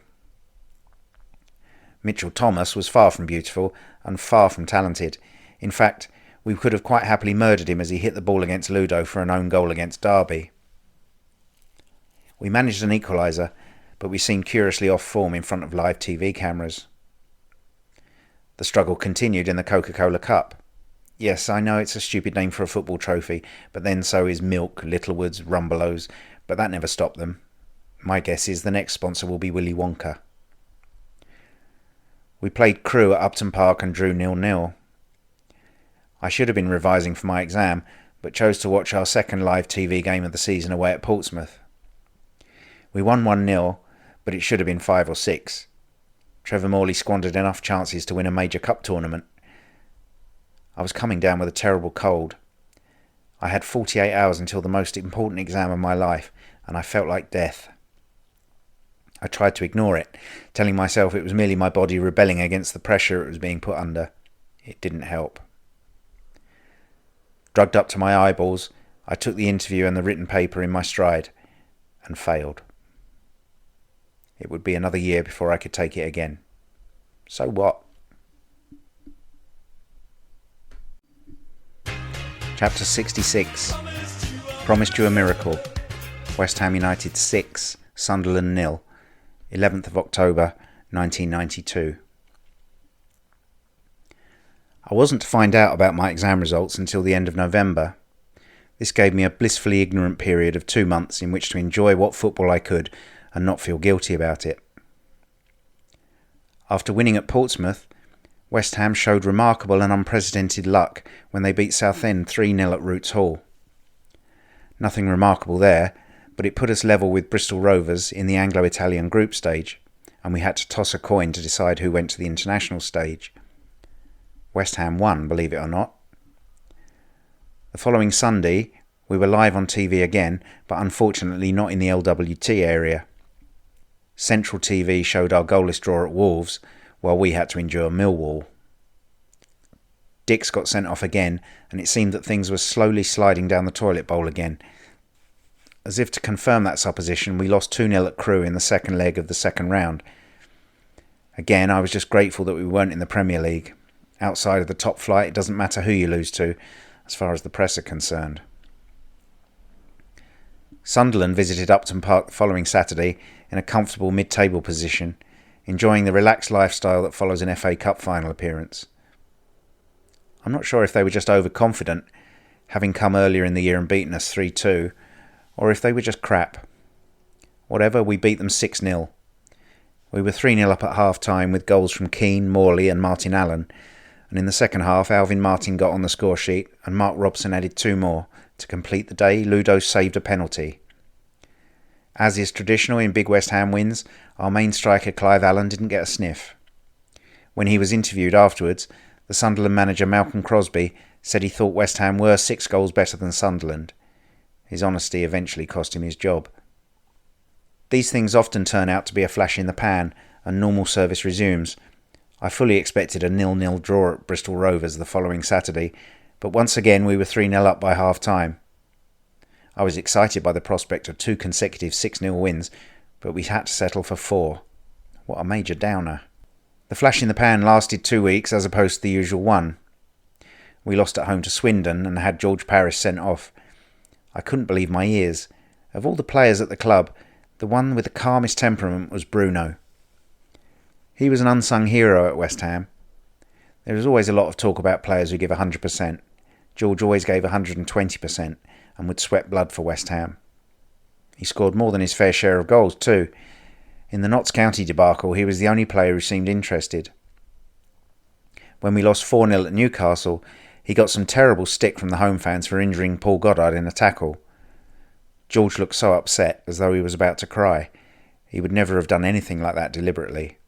Mitchell Thomas was far from beautiful and far from talented. In fact, we could have quite happily murdered him as he hit the ball against Ludo for an own goal against Derby. We managed an equaliser, but we seemed curiously off form in front of live TV cameras. The struggle continued in the Coca-Cola Cup. Yes, I know it's a stupid name for a football trophy, but then so is Milk, Littlewoods, Rumbelows, but that never stopped them. My guess is the next sponsor will be Willy Wonka. We played Crewe at Upton Park and drew 0-0. I should have been revising for my exam, but chose to watch our second live TV game of the season away at Portsmouth. We won 1-0, but it should have been 5 or 6. Trevor Morley squandered enough chances to win a major cup tournament. I was coming down with a terrible cold. I had 48 hours until the most important exam of my life, and I felt like death. I tried to ignore it, telling myself it was merely my body rebelling against the pressure it was being put under. It didn't help. Drugged up to my eyeballs, I took the interview and the written paper in my stride, and failed. It would be another year before I could take it again. So what? Chapter 66. Promised you a miracle. West Ham United 6, Sunderland 0. 11th of October 1992. I wasn't to find out about my exam results until the end of November. This gave me a blissfully ignorant period of 2 months in which to enjoy what football I could and not feel guilty about it. After winning at Portsmouth, West Ham showed remarkable and unprecedented luck when they beat Southend 3-0 at Roots Hall. Nothing remarkable there, but it put us level with Bristol Rovers in the Anglo-Italian group stage, and we had to toss a coin to decide who went to the international stage. West Ham won, believe it or not. The following Sunday, we were live on TV again, but unfortunately not in the LWT area. Central TV showed our goalless draw at Wolves, while we had to endure Millwall. Dix got sent off again, and it seemed that things were slowly sliding down the toilet bowl again. As if to confirm that supposition, we lost 2-0 at Crewe in the second leg of the second round. Again, I was just grateful that we weren't in the Premier League. Outside of the top flight, it doesn't matter who you lose to, as far as the press are concerned. Sunderland visited Upton Park the following Saturday in a comfortable mid-table position, enjoying the relaxed lifestyle that follows an FA Cup final appearance. I'm not sure if they were just overconfident, having come earlier in the year and beaten us 3-2, or if they were just crap. Whatever, we beat them 6-0. We were 3-0 up at half-time with goals from Keane, Morley and Martin Allen, and in the second half Alvin Martin got on the score sheet and Mark Robson added 2 more. To complete the day, Ludo saved a penalty. As is traditional in big West Ham wins, our main striker Clive Allen didn't get a sniff. When he was interviewed afterwards, the Sunderland manager Malcolm Crosby said he thought West Ham were 6 goals better than Sunderland. His honesty eventually cost him his job. These things often turn out to be a flash in the pan, and normal service resumes. I fully expected a 0-0 draw at Bristol Rovers the following Saturday, but once again we were 3-0 up by half-time. I was excited by the prospect of 2 consecutive 6-0 wins, but we had to settle for 4. What a major downer. The flash in the pan lasted 2 weeks as opposed to the usual one. We lost at home to Swindon and had George Parris sent off. I couldn't believe my ears. Of all the players at the club, the one with the calmest temperament was Bruno. He was an unsung hero at West Ham. There was always a lot of talk about players who give 100%. George always gave 120% and would sweat blood for West Ham. He scored more than his fair share of goals too. In the Notts County debacle, he was the only player who seemed interested. When we lost 4-0 at Newcastle, he got some terrible stick from the home fans for injuring Paul Goddard in a tackle. George looked so upset, as though he was about to cry. He would never have done anything like that deliberately.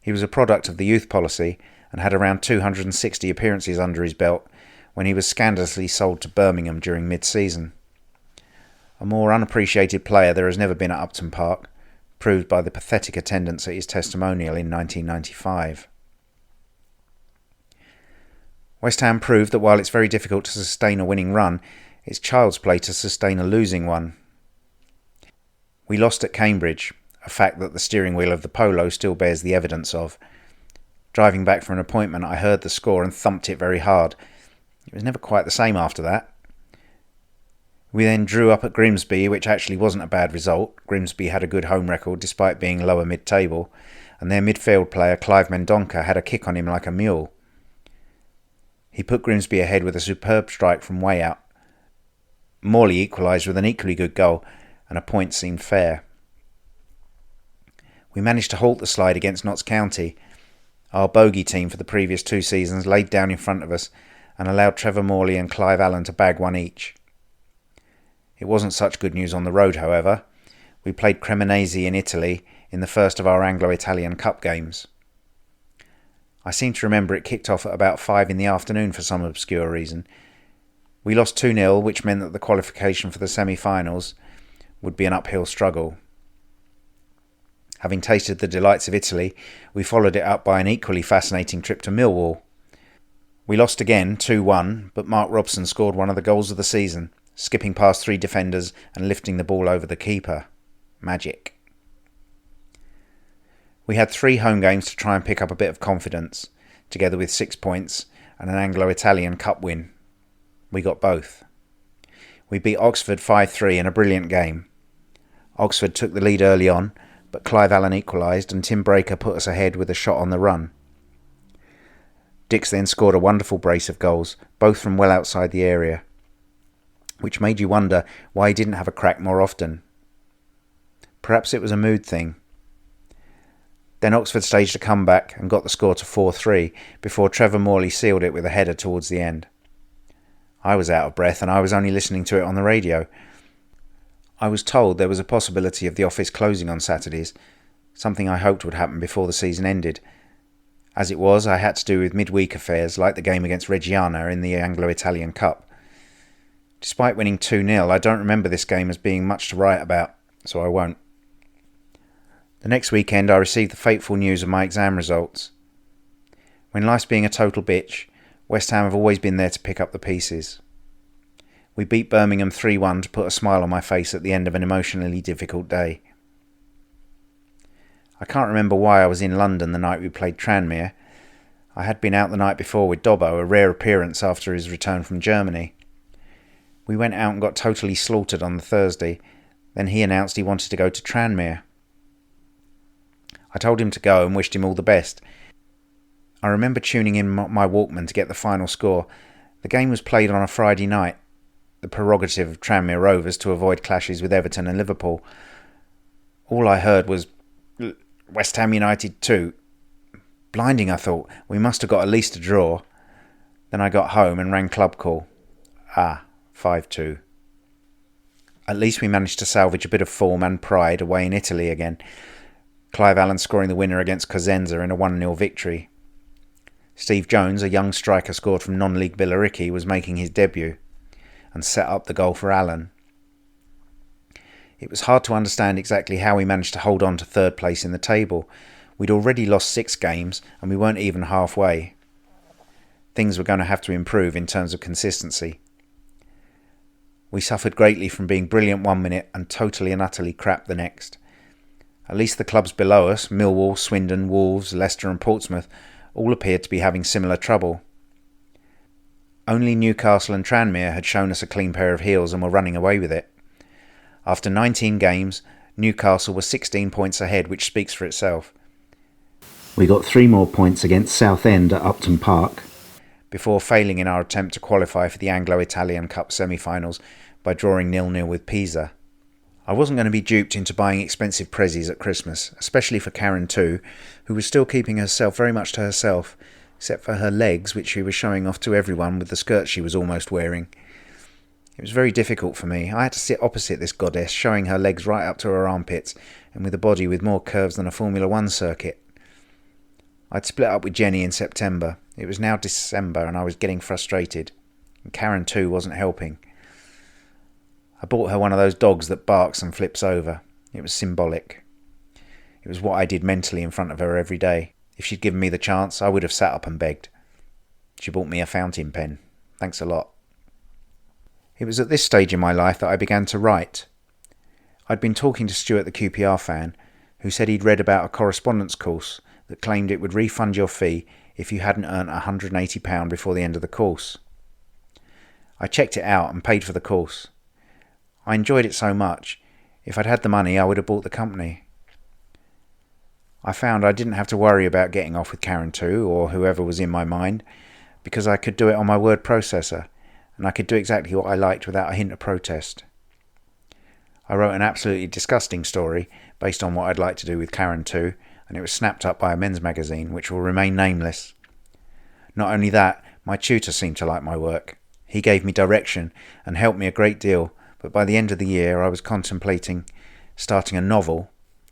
He was a product of the youth policy and had around 260 appearances under his belt when he was scandalously sold to Birmingham during mid-season. A more unappreciated player there has never been at Upton Park, proved by the pathetic attendance at his testimonial in 1995. West Ham proved that while it's very difficult to sustain a winning run, it's child's play to sustain a losing one. We lost at Cambridge, a fact that the steering wheel of the Polo still bears the evidence of. Driving back for an appointment, I heard the score and thumped it very hard. It was never quite the same after that. We then drew up at Grimsby, which actually wasn't a bad result. Grimsby had a good home record despite being lower mid-table, and their midfield player Clive Mendonca had a kick on him like a mule. He put Grimsby ahead with a superb strike from way out. Morley equalised with an equally good goal, and a point seemed fair. We managed to halt the slide against Notts County, Our bogey team for the previous 2 seasons laid down in front of us and allowed Trevor Morley and Clive Allen to bag one each. It wasn't such good news on the road, however. We played Cremonese in Italy in the first of our Anglo-Italian Cup games. I seem to remember it kicked off at about 5 in the afternoon for some obscure reason. We lost 2-0, which meant that the qualification for the semi-finals would be an uphill struggle. Having tasted the delights of Italy, we followed it up by an equally fascinating trip to Millwall. We lost again, 2-1, but Mark Robson scored one of the goals of the season, skipping past 3 defenders and lifting the ball over the keeper. Magic. We had 3 home games to try and pick up a bit of confidence, together with 6 points and an Anglo-Italian Cup win. We got both. We beat Oxford 5-3 in a brilliant game. Oxford took the lead early on, but Clive Allen equalised and Tim Breaker put us ahead with a shot on the run. Dix then scored a wonderful brace of goals, both from well outside the area, which made you wonder why he didn't have a crack more often. Perhaps it was a mood thing. Then Oxford staged a comeback and got the score to 4-3 before Trevor Morley sealed it with a header towards the end. I was out of breath and I was only listening to it on the radio. I was told there was a possibility of the office closing on Saturdays, something I hoped would happen before the season ended. As it was, I had to do with midweek affairs like the game against Reggiana in the Anglo-Italian Cup. Despite winning 2-0, I don't remember this game as being much to write about, so I won't. The next weekend I received the fateful news of my exam results. When life's being a total bitch, West Ham have always been there to pick up the pieces. We beat Birmingham 3-1 to put a smile on my face at the end of an emotionally difficult day. I can't remember why I was in London the night we played Tranmere. I had been out the night before with Dobbo, a rare appearance after his return from Germany. We went out and got totally slaughtered on the Thursday. Then he announced he wanted to go to Tranmere. I told him to go and wished him all the best. I remember tuning in my Walkman to get the final score. The game was played on a Friday night, the prerogative of Tranmere Rovers to avoid clashes with Everton and Liverpool. All I heard was West Ham United 2. Blinding, I thought. We must have got at least a draw. Then I got home and rang club call. 5-2. At least we managed to salvage a bit of form and pride away in Italy again. Clive Allen scoring the winner against Cosenza in a 1-0 victory. Steve Jones, a young striker scored from non-league Billericay, was making his debut and set up the goal for Allen. It was hard to understand exactly how we managed to hold on to third place in the table. We'd already lost 6 games and we weren't even halfway. Things were going to have to improve in terms of consistency. We suffered greatly from being brilliant 1 minute and totally and utterly crap the next. At least the clubs below us, Millwall, Swindon, Wolves, Leicester and Portsmouth, all appeared to be having similar trouble. Only Newcastle and Tranmere had shown us a clean pair of heels and were running away with it. After 19 games, Newcastle was 16 points ahead, which speaks for itself. We got 3 more points against Southend at Upton Park, before failing in our attempt to qualify for the Anglo-Italian Cup semi-finals by drawing 0-0 with Pisa. I wasn't going to be duped into buying expensive prezzies at Christmas, especially for Karen too, who was still keeping herself very much to herself, except for her legs, which she was showing off to everyone with the skirt she was almost wearing. It was very difficult for me. I had to sit opposite this goddess, showing her legs right up to her armpits, and with a body with more curves than a Formula 1 circuit. I'd split up with Jenny in September. It was now December and I was getting frustrated. And Karen too wasn't helping. I bought her one of those dogs that barks and flips over. It was symbolic. It was what I did mentally in front of her every day. If she'd given me the chance, I would have sat up and begged. She bought me a fountain pen. Thanks a lot. It was at this stage in my life that I began to write. I'd been talking to Stuart the QPR fan, who said he'd read about a correspondence course that claimed it would refund your fee if you hadn't earned £180 before the end of the course. I checked it out and paid for the course. I enjoyed it so much, if I'd had the money I would have bought the company. I found I didn't have to worry about getting off with Karen too, or whoever was in my mind, because I could do it on my word processor, and I could do exactly what I liked without a hint of protest. I wrote an absolutely disgusting story based on what I'd like to do with Karen too, and it was snapped up by a men's magazine, which will remain nameless. Not only that, my tutor seemed to like my work. He gave me direction and helped me a great deal, but by the end of the year I was contemplating starting a novel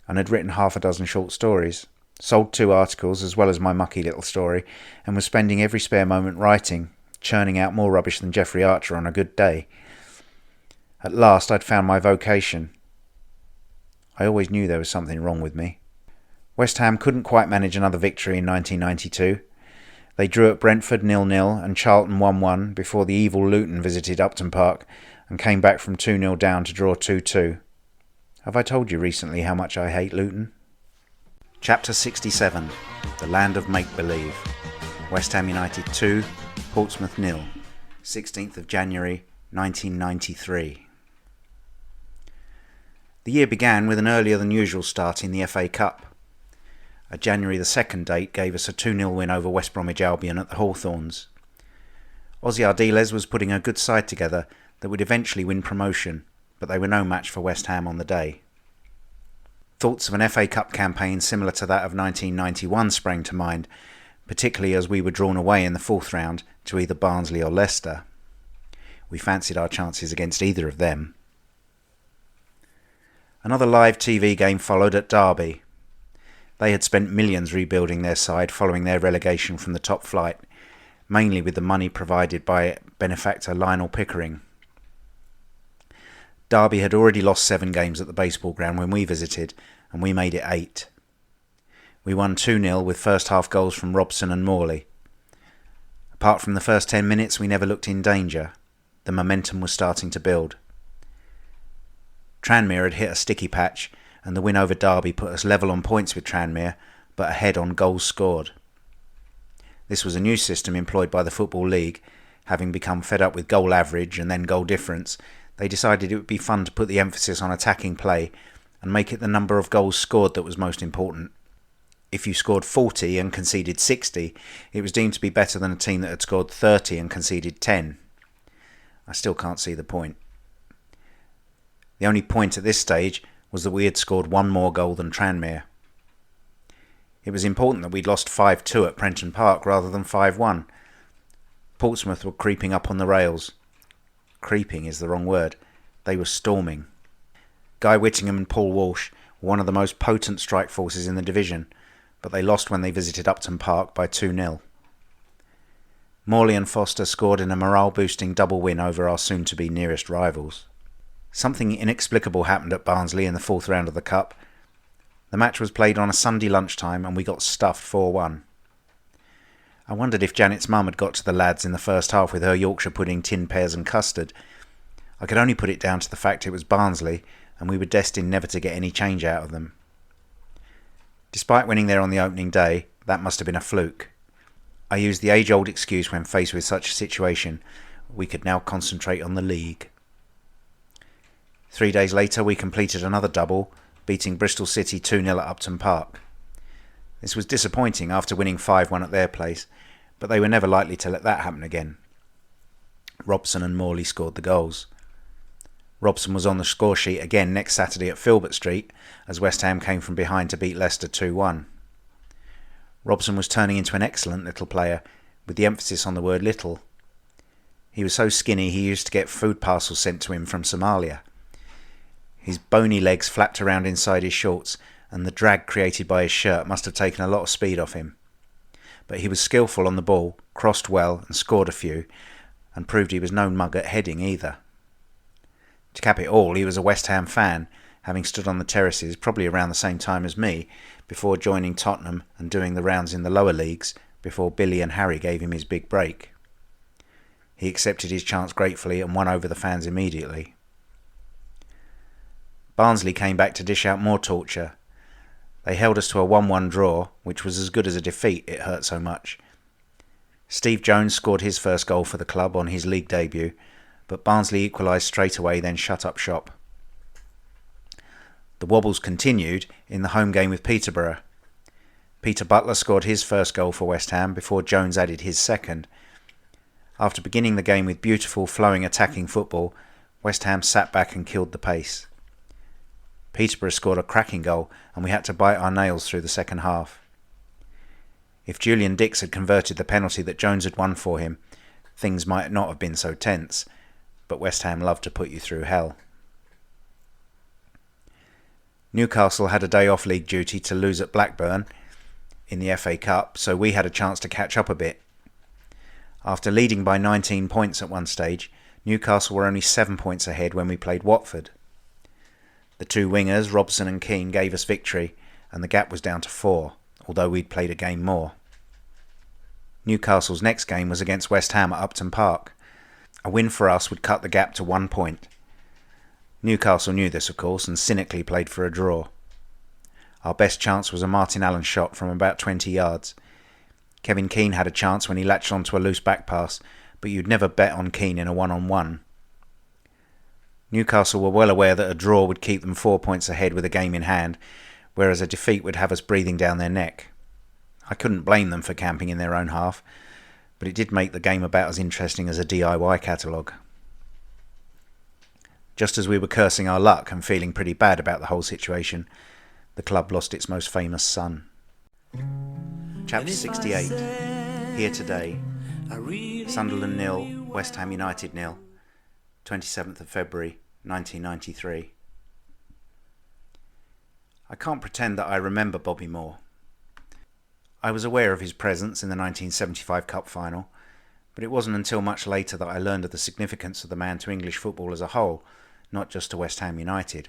and had written half a dozen short stories, sold 2 articles as well as my mucky little story, and was spending every spare moment writing, churning out more rubbish than Geoffrey Archer on a good day. At last I'd found my vocation. I always knew there was something wrong with me. West Ham couldn't quite manage another victory in 1992. They drew at Brentford 0-0 and Charlton 1-1 before the evil Luton visited Upton Park and came back from 2-0 down to draw 2-2. Have I told you recently how much I hate Luton? Chapter 67. The Land of Make-Believe. West Ham United 2, Portsmouth 0. 16th of January 1993. The year began with an earlier than usual start in the FA Cup. A January the 2nd date gave us a 2-0 win over West Bromwich Albion at the Hawthorns. Ossie Ardiles was putting a good side together that would eventually win promotion, but they were no match for West Ham on the day. Thoughts of an FA Cup campaign similar to that of 1991 sprang to mind, particularly as we were drawn away in the 4th round to either Barnsley or Leicester. We fancied our chances against either of them. Another live TV game followed at Derby. They had spent millions rebuilding their side following their relegation from the top flight, mainly with the money provided by benefactor Lionel Pickering. Derby had already lost 7 games at the baseball ground when we visited, and we made it 8. We won 2-0 with first half goals from Robson and Morley. Apart from the first 10 minutes, we never looked in danger. The momentum was starting to build. Tranmere had hit a sticky patch, and the win over Derby put us level on points with Tranmere, but ahead on goals scored. This was a new system employed by the Football League. Having become fed up with goal average and then goal difference, they decided it would be fun to put the emphasis on attacking play and make it the number of goals scored that was most important. If you scored 40 and conceded 60, it was deemed to be better than a team that had scored 30 and conceded 10. I still can't see the point. The only point at this stage was that we had scored 1 more goal than Tranmere. It was important that we'd lost 5-2 at Prenton Park rather than 5-1. Portsmouth were creeping up on the rails. Creeping is the wrong word. They were storming. Guy Whittingham and Paul Walsh were one of the most potent strike forces in the division, but they lost when they visited Upton Park by 2-0. Morley and Foster scored in a morale-boosting double win over our soon-to-be nearest rivals. Something inexplicable happened at Barnsley in the 4th round of the Cup. The match was played on a Sunday lunchtime and we got stuffed 4-1. I wondered if Janet's mum had got to the lads in the first half with her Yorkshire pudding, tin pears and custard. I could only put it down to the fact it was Barnsley and we were destined never to get any change out of them. Despite winning there on the opening day, that must have been a fluke. I used the age-old excuse when faced with such a situation: we could now concentrate on the league. 3 days later we completed another double, beating Bristol City 2-0 at Upton Park. This was disappointing after winning 5-1 at their place, but they were never likely to let that happen again. Robson and Morley scored the goals. Robson was on the score sheet again next Saturday at Filbert Street, as West Ham came from behind to beat Leicester 2-1. Robson was turning into an excellent little player, with the emphasis on the word little. He was so skinny he used to get food parcels sent to him from Somalia. His bony legs flapped around inside his shorts, and the drag created by his shirt must have taken a lot of speed off him. But he was skillful on the ball, crossed well and scored a few, and proved he was no mug at heading either. To cap it all, he was a West Ham fan, having stood on the terraces probably around the same time as me, before joining Tottenham and doing the rounds in the lower leagues before Billy and Harry gave him his big break. He accepted his chance gratefully and won over the fans immediately. Barnsley came back to dish out more torture. They held us to a 1-1 draw, which was as good as a defeat, it hurt so much. Steve Jones scored his first goal for the club on his league debut, but Barnsley equalised straight away, then shut up shop. The wobbles continued in the home game with Peterborough. Peter Butler scored his first goal for West Ham before Jones added his second. After beginning the game with beautiful, flowing attacking football, West Ham sat back and killed the pace. Peterborough scored a cracking goal and we had to bite our nails through the second half. If Julian Dix had converted the penalty that Jones had won for him, things might not have been so tense, but West Ham loved to put you through hell. Newcastle had a day off league duty to lose at Blackburn in the FA Cup, so we had a chance to catch up a bit. After leading by 19 points at one stage, Newcastle were only 7 points ahead when we played Watford. The two wingers, Robson and Keane, gave us victory, and the gap was down to 4, although we'd played a game more. Newcastle's next game was against West Ham at Upton Park. A win for us would cut the gap to 1 point. Newcastle knew this, of course, and cynically played for a draw. Our best chance was a Martin Allen shot from about 20 yards. Kevin Keane had a chance when he latched onto a loose back pass, but you'd never bet on Keane in a one-on-one. Newcastle were well aware that a draw would keep them 4 points ahead with a game in hand, whereas a defeat would have us breathing down their neck. I couldn't blame them for camping in their own half, but it did make the game about as interesting as a DIY catalogue. Just as we were cursing our luck and feeling pretty bad about the whole situation, the club lost its most famous son. Chapter 68. Here today. Sunderland 0, West Ham United 0. 27th of February 1993. I can't pretend that I remember Bobby Moore. I was aware of his presence in the 1975 Cup final, but it wasn't until much later that I learned of the significance of the man to English football as a whole, not just to West Ham United.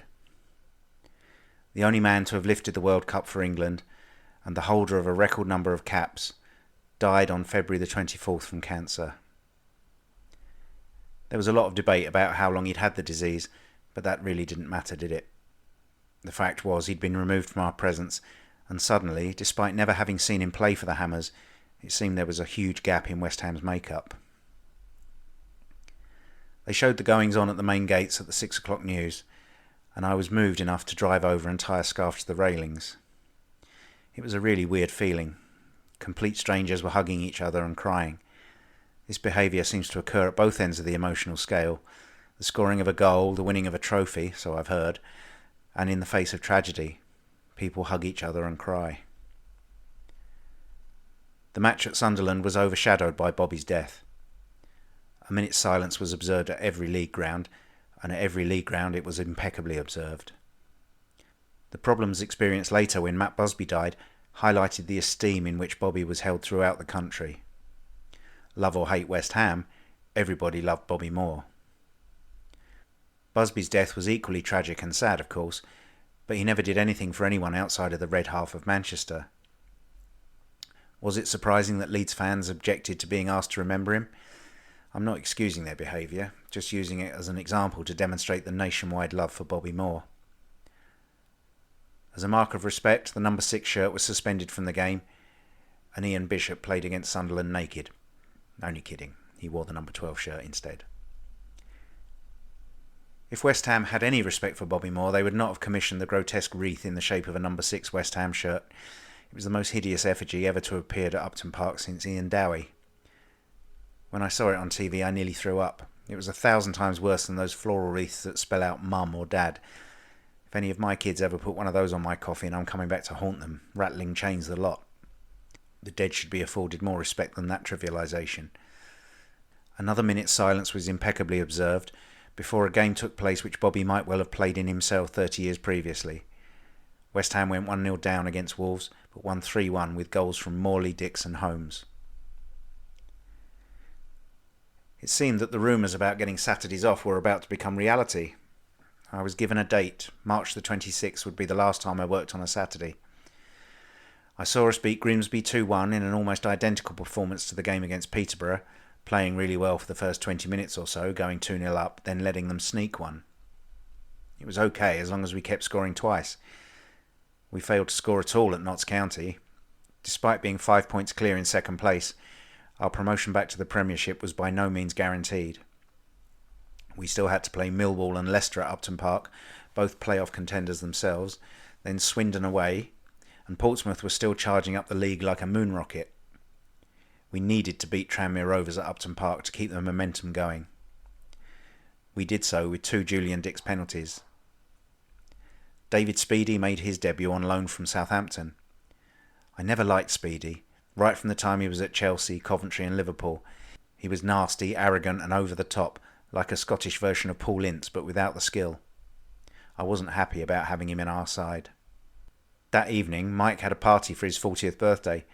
The only man to have lifted the World Cup for England, and the holder of a record number of caps, died on February the 24th from cancer. There was a lot of debate about how long he'd had the disease, but that really didn't matter, did it? The fact was he'd been removed from our presence, and suddenly, despite never having seen him play for the Hammers, it seemed there was a huge gap in West Ham's makeup. They showed the goings-on at the main gates at the 6 o'clock news, and I was moved enough to drive over and tie a scarf to the railings. It was a really weird feeling. Complete strangers were hugging each other and crying. This behaviour seems to occur at both ends of the emotional scale, the scoring of a goal, the winning of a trophy, so I've heard, and in the face of tragedy, people hug each other and cry. The match at Sunderland was overshadowed by Bobby's death. A minute's silence was observed at every league ground, and at every league ground it was impeccably observed. The problems experienced later when Matt Busby died highlighted the esteem in which Bobby was held throughout the country. Love or hate West Ham, everybody loved Bobby Moore. Busby's death was equally tragic and sad, of course, but he never did anything for anyone outside of the red half of Manchester. Was it surprising that Leeds fans objected to being asked to remember him? I'm not excusing their behaviour, just using it as an example to demonstrate the nationwide love for Bobby Moore. As a mark of respect, the number 6 shirt was suspended from the game, and Ian Bishop played against Sunderland naked. Only kidding, he wore the number 12 shirt instead. If West Ham had any respect for Bobby Moore, they would not have commissioned the grotesque wreath in the shape of a number 6 West Ham shirt. It was the most hideous effigy ever to have appeared at Upton Park since Ian Dowie. When I saw it on TV, I nearly threw up. It was 1,000 times worse than those floral wreaths that spell out Mum or Dad. If any of my kids ever put one of those on my coffin, I'm coming back to haunt them, rattling chains the lot. The dead should be afforded more respect than that trivialisation. Another minute's silence was impeccably observed before a game took place which Bobby might well have played in himself 30 years previously. West Ham went 1-0 down against Wolves, but won 3-1 with goals from Morley, Dix and Holmes. It seemed that the rumours about getting Saturdays off were about to become reality. I was given a date. March the 26th would be the last time I worked on a Saturday. I saw us beat Grimsby 2-1 in an almost identical performance to the game against Peterborough, playing really well for the first 20 minutes or so, going 2-0 up, then letting them sneak one. It was okay as long as we kept scoring twice. We failed to score at all at Notts County. Despite being 5 points clear in second place, our promotion back to the Premiership was by no means guaranteed. We still had to play Millwall and Leicester at Upton Park, both playoff contenders themselves, then Swindon away, and Portsmouth was still charging up the league like a moon rocket. We needed to beat Tranmere Rovers at Upton Park to keep the momentum going. We did so with 2 Julian Dix penalties. David Speedy made his debut on loan from Southampton. I never liked Speedy, right from the time he was at Chelsea, Coventry and Liverpool. He was nasty, arrogant and over the top, like a Scottish version of Paul Ince, but without the skill. I wasn't happy about having him in our side. That evening, Mike had a party for his 40th birthday,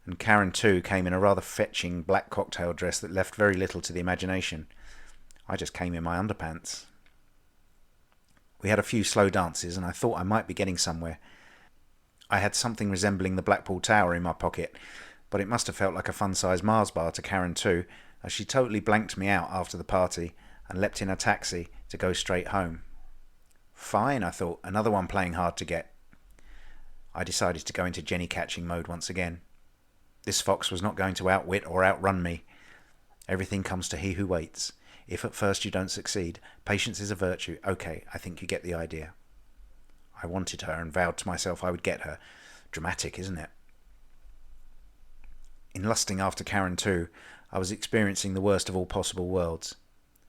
and Karen too came in a rather fetching black cocktail dress that left very little to the imagination. I just came in my underpants. We had a few slow dances, and I thought I might be getting somewhere. I had something resembling the Blackpool Tower in my pocket, but it must have felt like a fun-sized Mars bar to Karen too, as she totally blanked me out after the party and leapt in a taxi to go straight home. Fine, I thought, another one playing hard to get. I decided to go into Jenny-catching mode once again. This fox was not going to outwit or outrun me. Everything comes to he who waits. If at first you don't succeed, patience is a virtue. Okay, I think you get the idea. I wanted her and vowed to myself I would get her. Dramatic, isn't it? In lusting after Karen too, I was experiencing the worst of all possible worlds.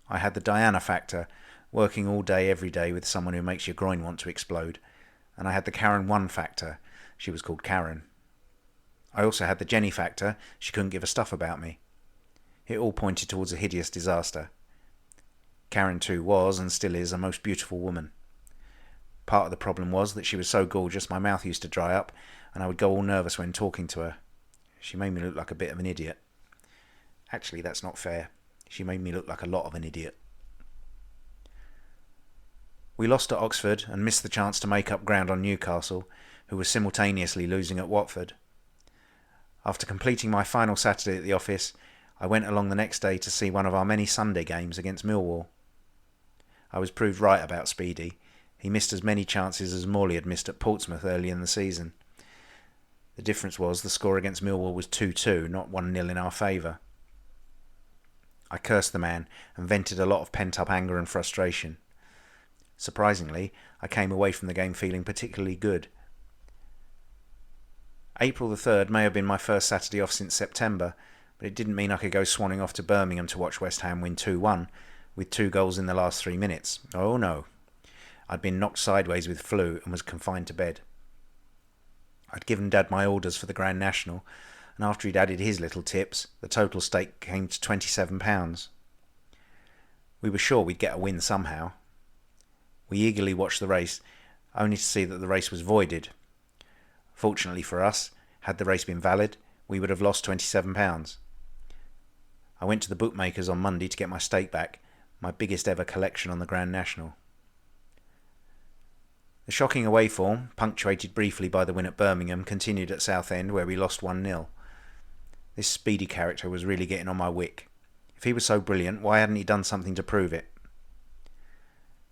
I had the Diana factor, working all day every day with someone who makes your groin want to explode, and I had the Karen 1 factor. She was called Karen. I also had the Jenny factor. She couldn't give a stuff about me. It all pointed towards a hideous disaster. Karen too was, and still is, a most beautiful woman. Part of the problem was that she was so gorgeous my mouth used to dry up, and I would go all nervous when talking to her. She made me look like a bit of an idiot. Actually, that's not fair. She made me look like a lot of an idiot. We lost at Oxford and missed the chance to make up ground on Newcastle, who were simultaneously losing at Watford. After completing my final Saturday at the office, I went along the next day to see one of our many Sunday games against Millwall. I was proved right about Speedy. He missed as many chances as Morley had missed at Portsmouth early in the season. The difference was the score against Millwall was 2-2, not 1-0 in our favour. I cursed the man and vented a lot of pent-up anger and frustration. Surprisingly, I came away from the game feeling particularly good. April the 3rd may have been my first Saturday off since September, but it didn't mean I could go swanning off to Birmingham to watch West Ham win 2-1, with 2 goals in the last 3 minutes. Oh no. I'd been knocked sideways with flu and was confined to bed. I'd given Dad my orders for the Grand National, and after he'd added his little tips, the total stake came to £27. We were sure we'd get a win somehow. We eagerly watched the race, only to see that the race was voided. Fortunately for us, had the race been valid, we would have lost £27. I went to the bookmakers on Monday to get my stake back, my biggest ever collection on the Grand National. The shocking away form, punctuated briefly by the win at Birmingham, continued at Southend, where we lost 1-0. This Speedy character was really getting on my wick. If he was so brilliant, why hadn't he done something to prove it?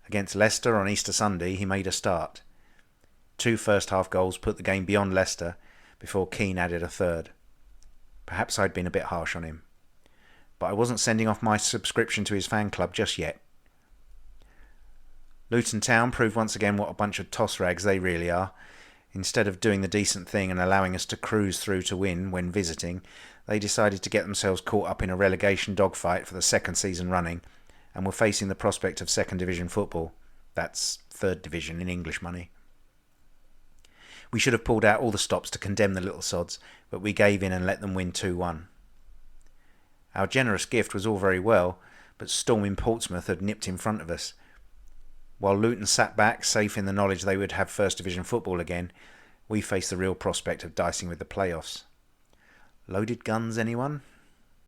Against Leicester on Easter Sunday, he made a start. 2 first-half goals put the game beyond Leicester, before Keane added a third. Perhaps I'd been a bit harsh on him. But I wasn't sending off my subscription to his fan club just yet. Luton Town proved once again what a bunch of toss-rags they really are. Instead of doing the decent thing and allowing us to cruise through to win when visiting, they decided to get themselves caught up in a relegation dogfight for the 2nd season running, and were facing the prospect of 2nd Division football. That's 3rd Division in English money. We should have pulled out all the stops to condemn the little sods, but we gave in and let them win 2-1. Our generous gift was all very well, but storming Portsmouth had nipped in front of us. While Luton sat back, safe in the knowledge they would have 1st Division football again, we faced the real prospect of dicing with the playoffs. Loaded guns, anyone?